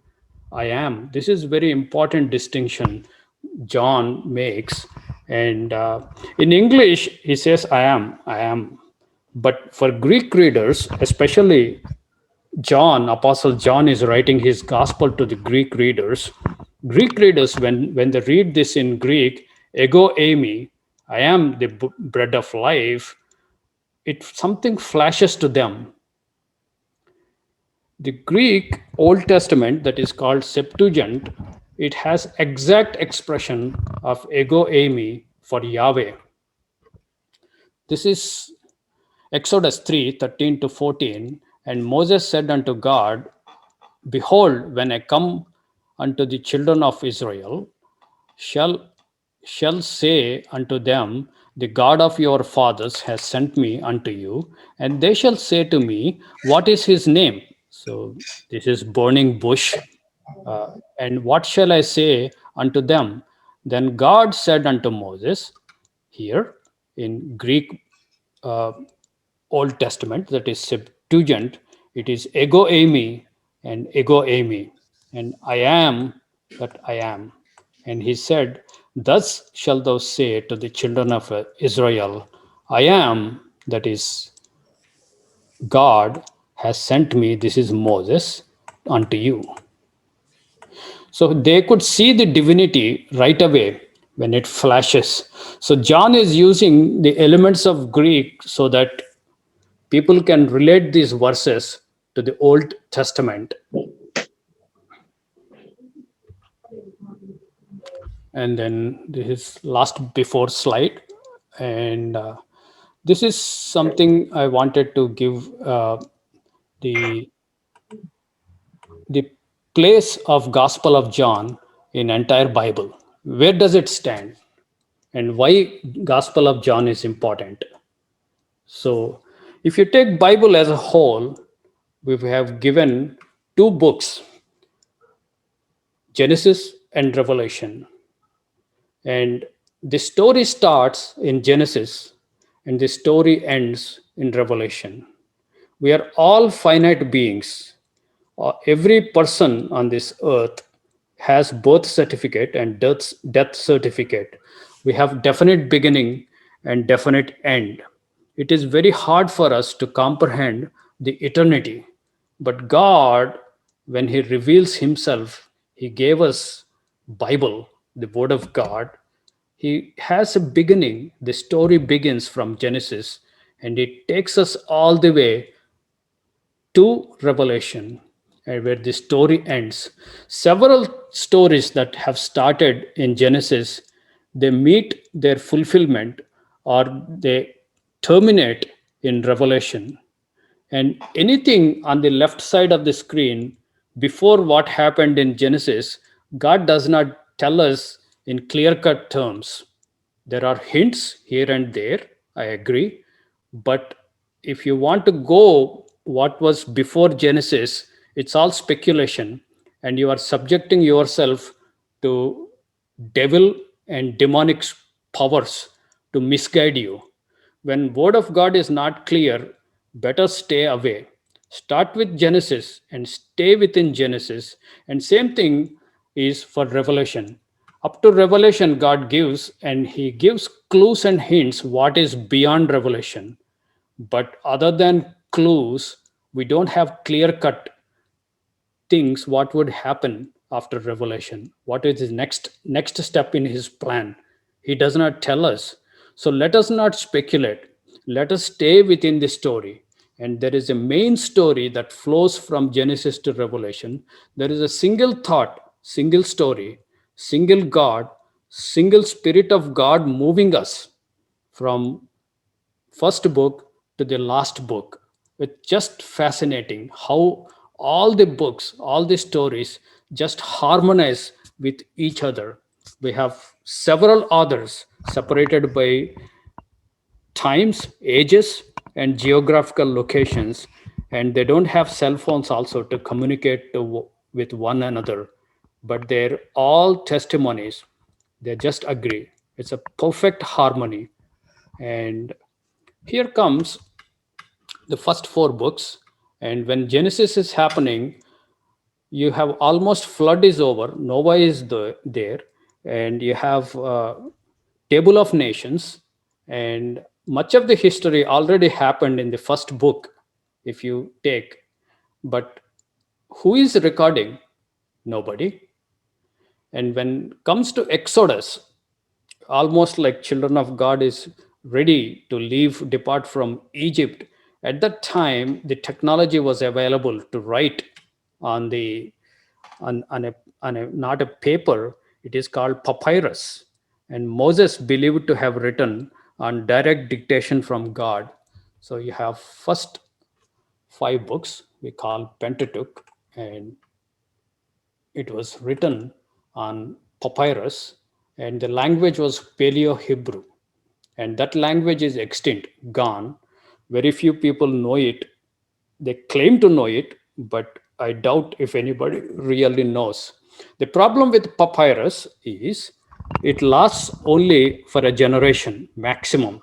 I am. This is very important distinction John makes. And in English, he says, I am, I am. But for Greek readers, especially John, Apostle John is writing his gospel to the Greek readers. Greek readers, when they read this in Greek, ego eimi, I am the bread of life, it something flashes to them. The Greek Old Testament that is called Septuagint, it has exact expression of ego eimi for Yahweh. This is Exodus 3:13-14. And Moses said unto God, behold, when I come unto the children of Israel, shall say unto them, the God of your fathers has sent me unto you, and they shall say to me, what is his name? So this is burning bush. And what shall I say unto them? Then God said unto Moses, here in Greek uh, Old Testament, that is Septuagint, it is ego eimi and ego eimi, and I am that I am. And he said, thus shalt thou say to the children of Israel, I am, that is God, has sent me, this is Moses, unto you. So they could see the divinity right away when it flashes. So John is using the elements of Greek so that people can relate these verses to the Old Testament. And then this is last before slide. And this is something I wanted to give the the place of Gospel of John in entire Bible. Where does it stand? And why Gospel of John is important? So if you take Bible as a whole, we have given two books, Genesis and Revelation. And the story starts in Genesis and the story ends in Revelation. We are all finite beings. Every person on this earth has birth certificate and death certificate. We have definite beginning and definite end. It is very hard for us to comprehend the eternity. But God, when He reveals Himself, He gave us Bible, the Word of God. He has a beginning. The story begins from Genesis and it takes us all the way to Revelation, where the story ends. Several stories that have started in Genesis, they meet their fulfillment or they terminate in Revelation. And anything on the left side of the screen before what happened in Genesis, God does not tell us in clear cut terms. There are hints here and there, I agree. But if you want to go what was before Genesis, it's all speculation, and you are subjecting yourself to devil and demonic powers to misguide you. When word of God is not clear, better stay away. Start with Genesis and stay within Genesis. And same thing is for Revelation. Up to Revelation, God gives, and He gives clues and hints what is beyond Revelation. But other than clues, we don't have clear cut things what would happen after revelation, what is his next step in his plan. He does not tell us. So let us not speculate, let us stay within the story. And there is a main story that flows from Genesis to Revelation. There is a single thought, single story, single God, single spirit of God moving us from first book to the last book. It's just fascinating how all the books, all the stories just harmonize with each other. We have several authors separated by times, ages, and geographical locations, and they don't have cell phones also to communicate with one another, but they're all testimonies. They just agree. It's a perfect harmony. And here comes the first four books. And when Genesis is happening, you have almost flood is over, Noah is there, and you have table of nations, and much of the history already happened in the first book, if you take. But who is recording? Nobody. And when comes to Exodus, almost like children of God is ready to leave, depart from Egypt. At that time, the technology was available to write on the on a not a paper. It is called papyrus, and Moses believed to have written on direct dictation from God. So you have first five books we call Pentateuch, and it was written on papyrus, and the language was Paleo Hebrew, and that language is extinct, gone. Very few people know it. They claim to know it, but I doubt if anybody really knows. The problem with papyrus is it lasts only for a generation maximum.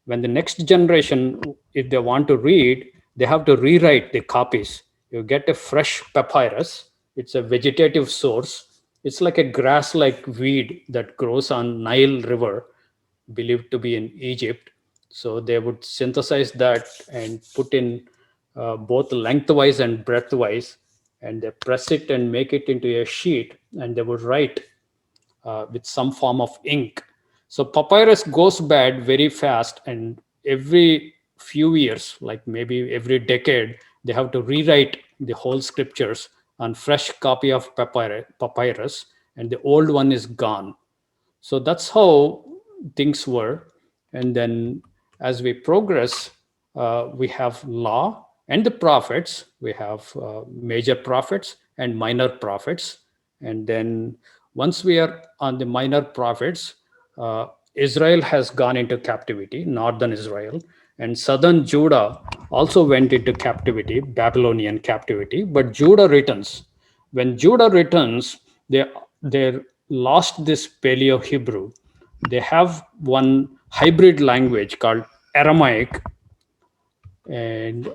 When the next generation, if they want to read, they have to rewrite the copies. You get a fresh papyrus. It's a vegetative source. It's like a grass like weed that grows on Nile river, believed to be in Egypt. So they would synthesize that and put in both lengthwise and breadthwise, and they press it and make it into a sheet, and they would write with some form of ink. So papyrus goes bad very fast, and every few years, like maybe every decade, they have to rewrite the whole scriptures on fresh copy of papyrus, and the old one is gone. So that's how things were. And then as we progress, we have law and the prophets. We have major prophets and minor prophets. And then once we are on the minor prophets, Israel has gone into captivity, northern Israel, and southern Judah also went into captivity, Babylonian captivity. But Judah returns. When Judah returns, they they lost this Paleo Hebrew. They have one hybrid language called Aramaic, and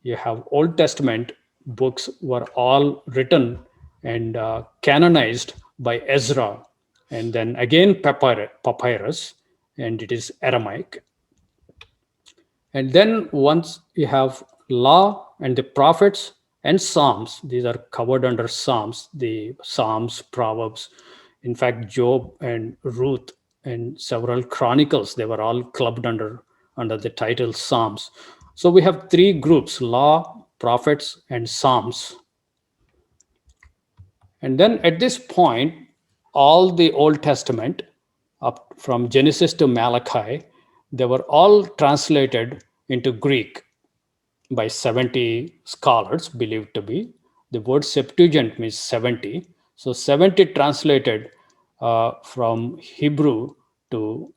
you have Old Testament books were all written and canonized by Ezra, and then again papyrus, and it is Aramaic. And then once you have law and the prophets and Psalms, these are covered under Psalms, the Psalms, Proverbs, in fact, Job and Ruth and several Chronicles, they were all clubbed under the title Psalms. So we have three groups: law, prophets, and Psalms. And then at this point, all the Old Testament, up from Genesis to Malachi, they were all translated into Greek by 70 scholars believed to be. The word Septuagint means 70. So 70 translated from Hebrew to,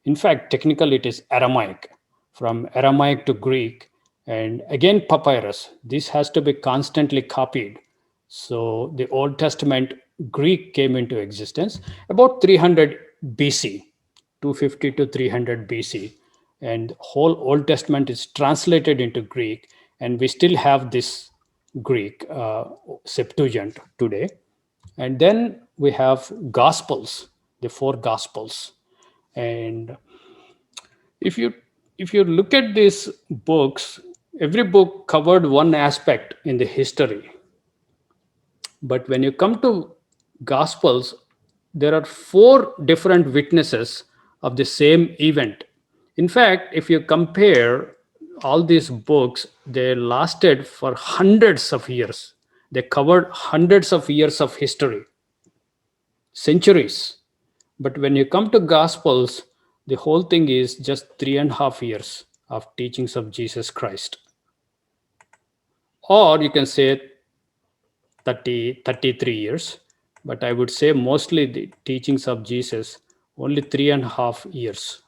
in fact, technically it is Aramaic, from Aramaic to Greek, and again papyrus. This has to be constantly copied. So the Old Testament Greek came into existence about 300 BC, 250 to 300 BC, and whole Old Testament is translated into Greek, and we still have this Greek Septuagint today. And then we have Gospels, the four Gospels. And if you if you look at these books, every book covered one aspect in the history. But when you come to Gospels, there are four different witnesses of the same event. In fact, if you compare all these books, they lasted for hundreds of years. They covered hundreds of years of history, centuries. But when you come to Gospels, the whole thing is just 3.5 years of teachings of Jesus Christ. Or you can say 33 years. But I would say mostly the teachings of Jesus, only 3.5 years.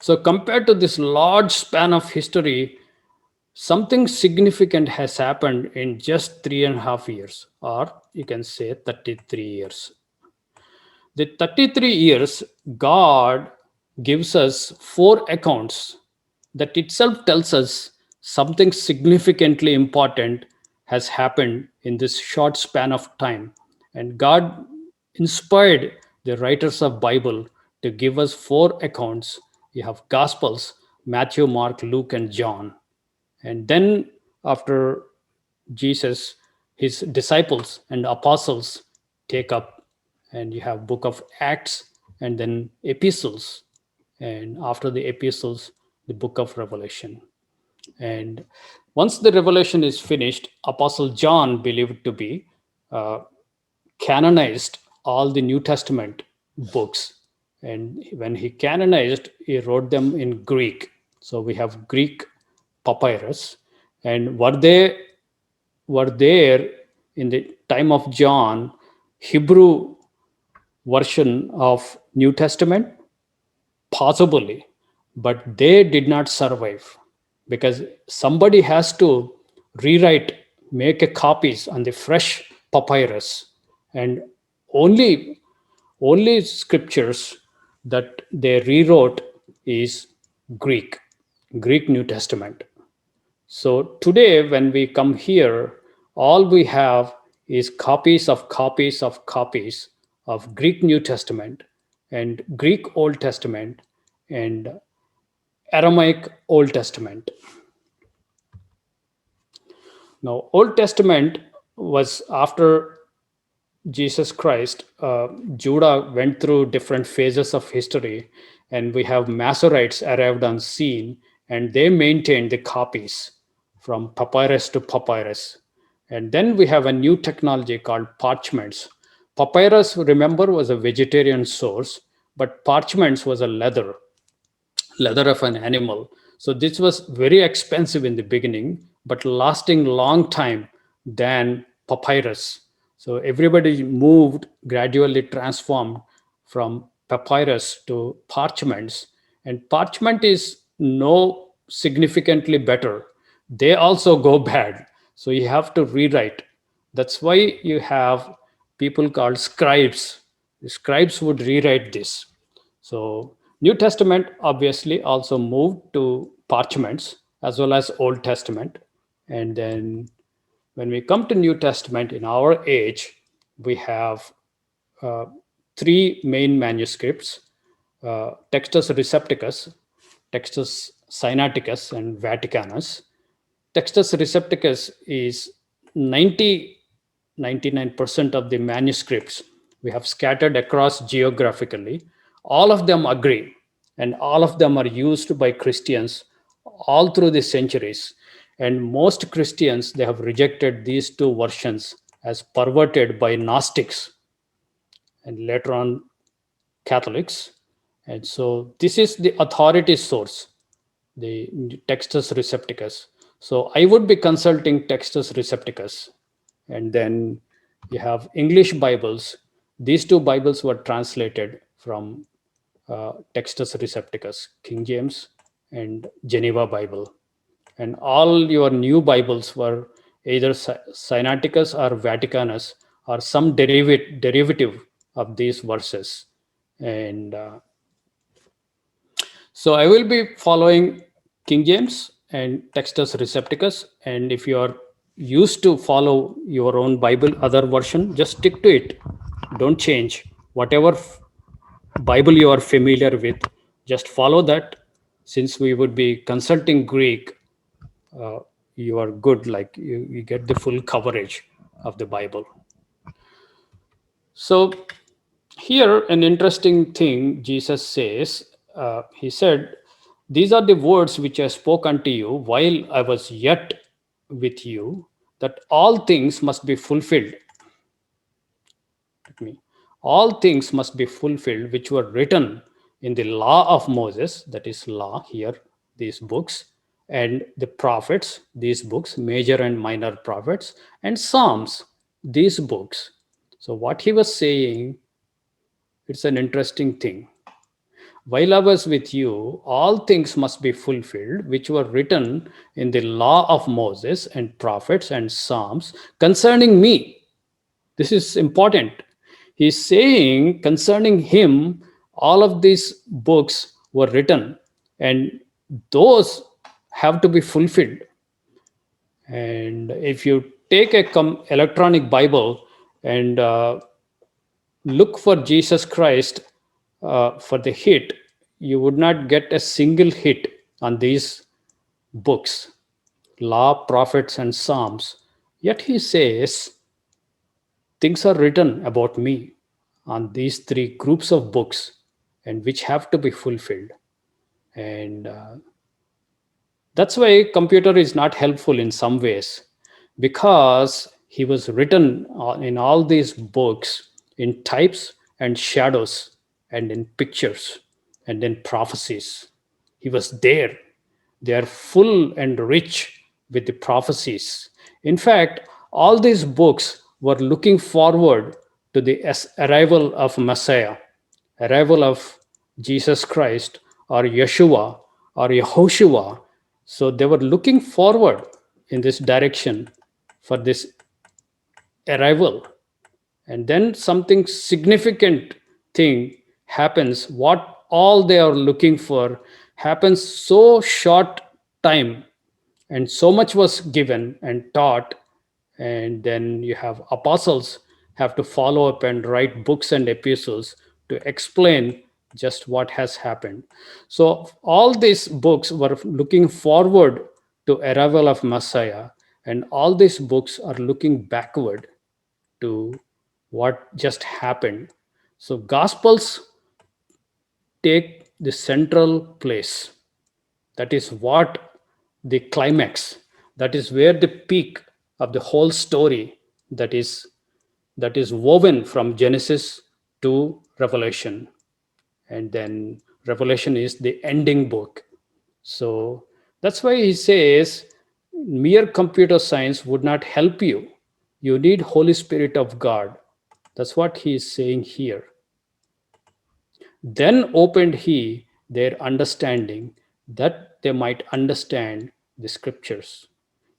So compared to this large span of history, something significant has happened in just 3.5 years, or you can say 33 years. The 33 years, God gives us four accounts that itself tells us something significantly important has happened in this short span of time. And God inspired the writers of Bible to give us four accounts. You have Gospels: Matthew, Mark, Luke, and John. And then after Jesus, his disciples and apostles take up, and you have book of Acts, and then epistles, and after the epistles, the book of Revelation. And once the revelation is finished, Apostle John believed to be uh, canonized all the New Testament books. And when he canonized, he wrote them in Greek. So we have Greek papyrus. And were there in the time of John Hebrew version of New Testament? Possibly, but they did not survive because somebody has to rewrite, make a copies on the fresh papyrus, and only only scriptures that they rewrote is Greek, Greek New Testament. So today, when we come here, all we have is copies of copies of copies of Greek New Testament and Greek Old Testament and Aramaic Old Testament. Now, Old Testament was after Jesus Christ. Judah went through different phases of history, and we have Masoretes arrived on scene, and they maintained the copies from papyrus to papyrus. And then we have a new technology called parchments. Papyrus, remember, was a vegetarian source, but parchments was a leather of an animal. So this was very expensive in the beginning, but lasting long time than papyrus. So everybody moved, gradually transformed from papyrus to parchments. And parchment is no significantly better. They also go bad. So you have to rewrite. That's why you have people called scribes. The scribes would rewrite this. So New Testament obviously also moved to parchments as well as Old Testament. And then when we come to New Testament in our age, we have uh, three main manuscripts: Textus Receptus, Textus Sinaiticus, and Vaticanus. Textus Receptus is 99% of the manuscripts we have scattered across geographically. All of them agree, and all of them are used by Christians all through the centuries. And most Christians, they have rejected these two versions as perverted by Gnostics and later on Catholics. And so this is the authority source, the Textus Receptus. So I would be consulting Textus Receptus. And then you have English Bibles. These two Bibles were translated from Textus Receptus, King James and Geneva Bible. And all your new Bibles were either Sinaiticus or Vaticanus or some derivative of these verses. And so I will be following King James and Textus Receptus. And if you are used to follow your own Bible, other version, just stick to it. Don't change. Whatever Bible you are familiar with, just follow that. Since we would be consulting Greek, uh, you are good, like you get the full coverage of the Bible. So here, an interesting thing Jesus says, he said, "These are the words which I spoke unto you while I was yet with you, that all things must be fulfilled." Let me. All things must be fulfilled which were written in the law of Moses, that is, law here, these books, and the prophets, these books, major and minor prophets, and Psalms, these books. So, what he was saying, it's an interesting thing. While I was with you, all things must be fulfilled, which were written in the law of Moses and prophets and Psalms concerning me. This is important. He's saying concerning him, all of these books were written, and those have to be fulfilled. And if you take a electronic Bible and look for Jesus Christ for the hit, you would not get a single hit on these books, law, prophets, and Psalms. Yet he says, things are written about me on these three groups of books, and which have to be fulfilled. And that's why computer is not helpful in some ways, because he was written in all these books in types and shadows and in pictures and in prophecies. He was there. They are full and rich with the prophecies. In fact, all these books were looking forward to the arrival of Messiah, arrival of Jesus Christ or Yeshua or Yehoshua. So they were looking forward in this direction for this arrival. And then something significant thing happens. What all they are looking for happens so short time, and so much was given and taught. And then you have apostles have to follow up and write books and epistles to explain just what has happened. So all these books were looking forward to arrival of Messiah, and all these books are looking backward to what just happened. So gospels take the central place. That is what the climax, that is where the peak of the whole story, that is woven from Genesis to Revelation. And then Revelation is the ending book. So that's why he says mere computer science would not help you. You need Holy Spirit of God. That's what he is saying here. Then opened he their understanding, that they might understand the scriptures.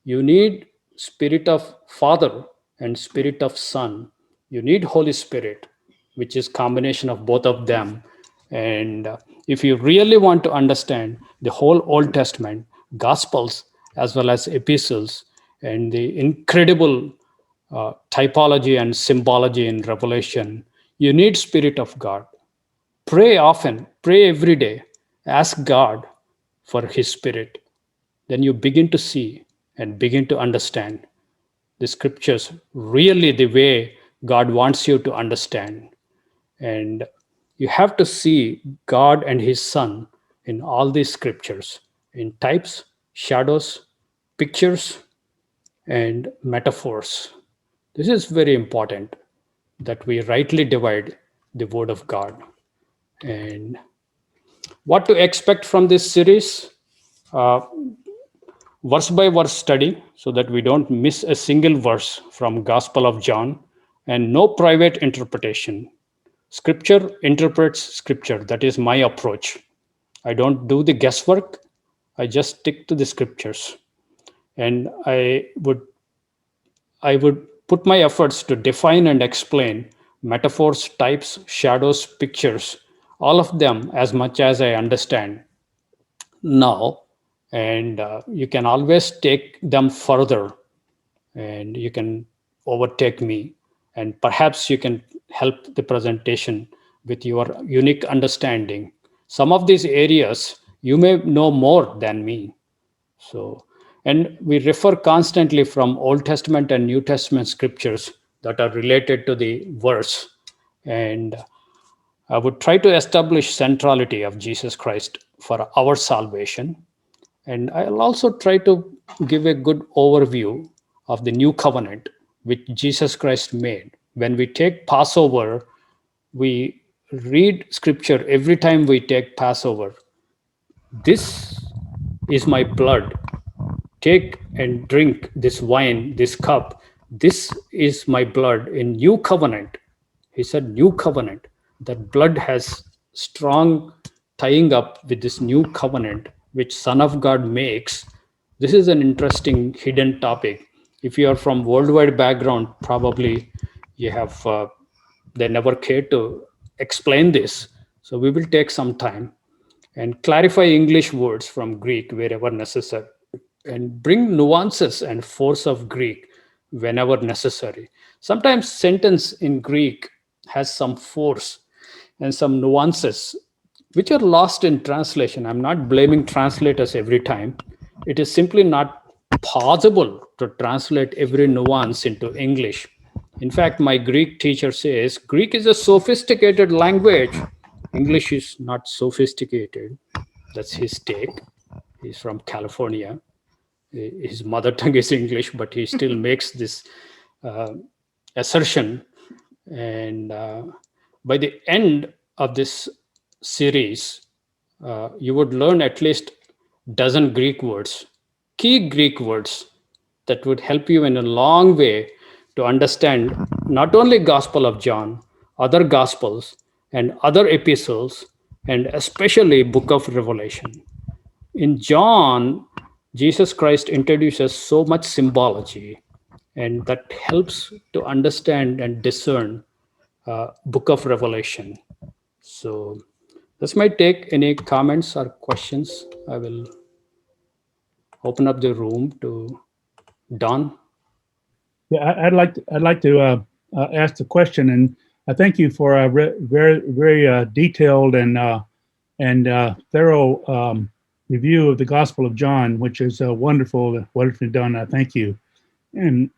You need Spirit of Father and Spirit of Son. You need Holy Spirit, which is combination of both of them. And if you really want to understand the whole Old Testament, Gospels as well as epistles, and the incredible typology and symbology in Revelation, you need Spirit of God. Pray often, pray every day, ask God for His Spirit. Then you begin to see and begin to understand the scriptures really the way God wants you to understand. And you have to see God and His Son in all these scriptures in types, shadows, pictures, and metaphors. This is very important that we rightly divide the Word of God. And what to expect from this series? Uh, Verse by verse study so that we don't miss a single verse from Gospel of John, and no private interpretation. Scripture interprets scripture. That is my approach. I don't do the guesswork. I just stick to the scriptures. And I would put my efforts to define and explain metaphors, types, shadows, pictures, all of them as much as I understand now. And you can always take them further, and you can overtake me, and perhaps you can help the presentation with your unique understanding. Some of these areas you may know more than me. So, and we refer constantly from Old Testament and New Testament scriptures that are related to the verse. And I would try to establish centrality of Jesus Christ for our salvation. And I'll also try to give a good overview of the new covenant which Jesus Christ made. When we take Passover, we read scripture every time we take Passover. This is my blood. Take and drink this wine, this cup. This is my blood in new covenant. He said, new covenant. That blood has strong tying up with this new covenant, which Son of God makes. This is an interesting hidden topic. If you are from worldwide background, probably you have they never cared to explain this. So we will take some time and clarify English words from Greek wherever necessary, and bring nuances and force of Greek whenever necessary. Sometimes sentence in Greek has some force and some nuances which are lost in translation. I'm not blaming translators every time. It is simply not possible to translate every nuance into English. In fact, my Greek teacher says Greek is a sophisticated language. English is not sophisticated. That's his take. He's from California. His mother tongue is English, but he still makes this uh, assertion. And by the end of this series, you would learn at least dozen Greek words, key Greek words that would help you in a long way to understand not only Gospel of John, other Gospels and other epistles, and especially Book of Revelation. In John, Jesus Christ introduces so much symbology, and that helps to understand and discern Book of Revelation. So this might take any comments or questions. I will open up the room to Don. Yeah, I'd like to ask the question, and I thank you for a very detailed and thorough review of the Gospel of John, which is wonderfully done. I thank you. And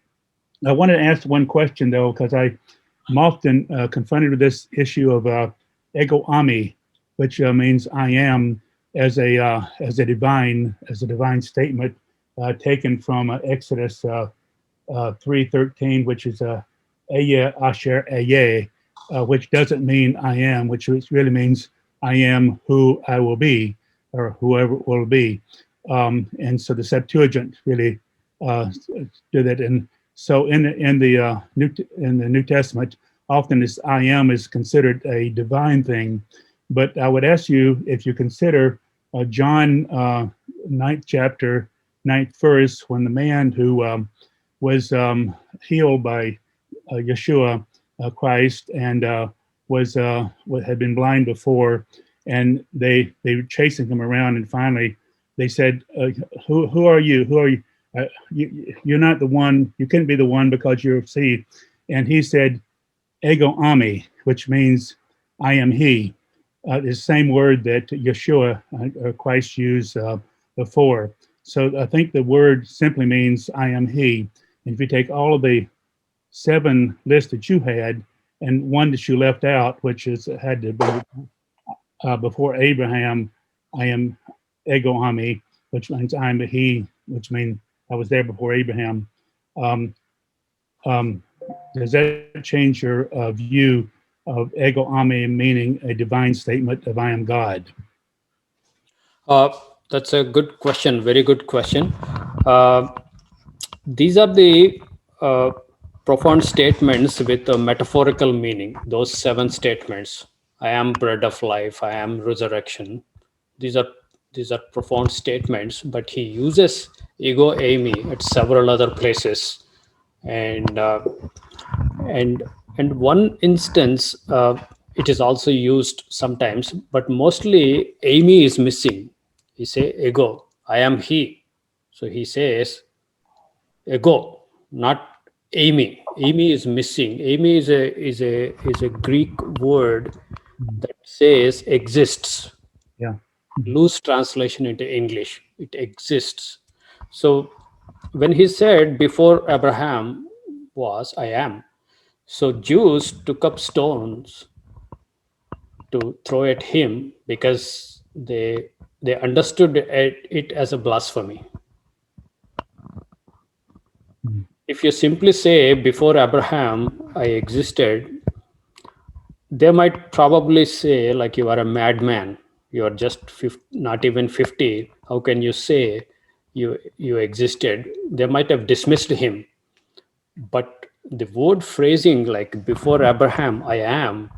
I wanted to ask one question though, because I'm often confronted with this issue of ego ami, which means I am as a divine statement taken from Exodus 3:13, which is Eye Asher Eye, which doesn't mean I am, which really means I am who I will be, or whoever will be. And so the Septuagint really did that. And so in the New Testament, often this I am is considered a divine thing. But I would ask you if you consider John 9th chapter, 9th verse, when the man who was healed by Yeshua Christ, and had been blind before, and they were chasing him around, and finally they said, "Who are you? Who are you? You're not the one. You couldn't be the one because you're see." And he said, "Ego ami," which means "I am He." The same word that Yeshua Christ used before. So I think the word simply means "I am He." And if you take all of the 7 lists that you had and one that you left out, which is had to be before Abraham, I am ego ami, which means I am a he, which means I was there before Abraham. Um, does that change your view of ego ami meaning a divine statement of I am God? That's a good question. Very good question. These are the profound statements with a metaphorical meaning. Those 7 statements: I am bread of life, I am resurrection. These are profound statements, but he uses ego eimi at several other places, and and and one instance it is also used sometimes, but mostly eimi is missing. He say ego, I am he. So he says ego, not Amy. Amy is missing. Amy is a Greek word that says exists. Yeah. Loose translation into English. It exists. So when he said before Abraham was, I am. So Jews took up stones to throw at him because they understood it as a blasphemy. If you simply say before Abraham I existed, they might probably say like you are a madman. You are just not even 50. How can you say you existed? They might have dismissed him. But the word phrasing like before Abraham I am,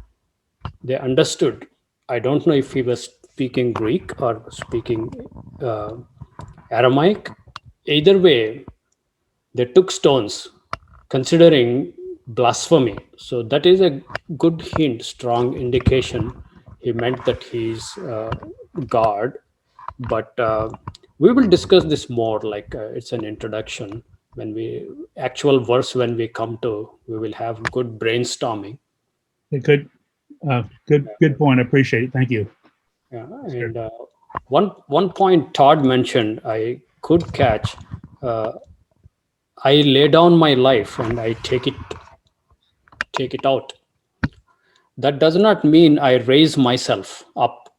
they understood. I don't know if he was speaking Greek or speaking uh, Aramaic. Either way, they took stones, considering blasphemy. So that is a good hint, strong indication. He meant that he's God. But we will discuss this more. Like it's an introduction. When we actual verse, when we come to, we will have good brainstorming. Good, good point. I appreciate it. Thank you. Yeah, Sure. and one point Todd mentioned, I could catch. Uh, I lay down my life and I take it out. That does not mean I raise myself up.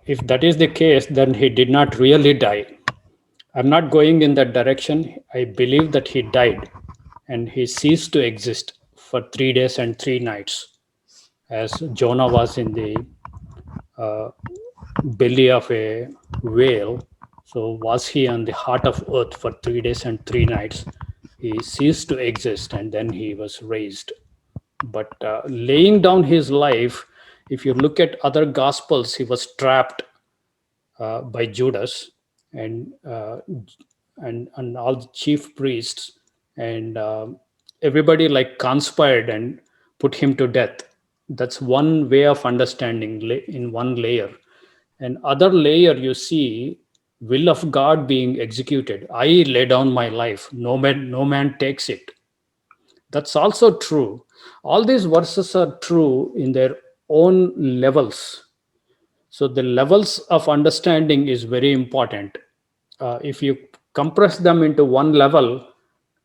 If that is the case, then he did not really die. I'm not going in that direction. I believe that he died and he ceased to exist for 3 days and 3 nights, as Jonah was in the uh, belly of a whale. So was he on the heart of earth for 3 days and 3 nights. He ceased to exist and then he was raised. But laying down his life, if you look at other gospels, he was trapped by Judas and and all the chief priests, and everybody like conspired and put him to death. That's one way of understanding in one layer. And other layer, you see will of God being executed. I lay down my life, no man takes it. That's also true. All these verses are true in their own levels. So the levels of understanding is very important. If you compress them into one level,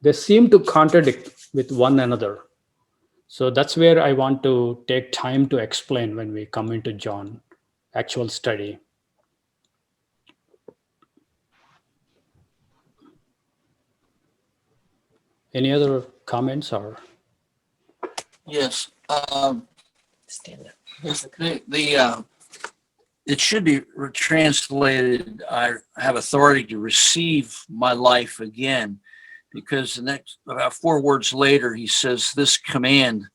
they seem to contradict with one another. So that's where I want to take time to explain when we come into John actual study. Any other comments or? Yes. Stand up. It should be translated, I have authority to receive my life again, because the next, about 4 words later, he says, this command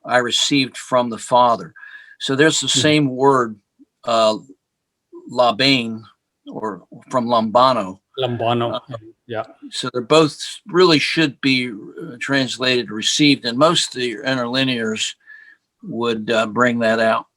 I received from the Father. So there's the same word, labain, or from lambano. Lambano. Yeah. So they're both really should be translated received, and most of the interlinears would bring that out.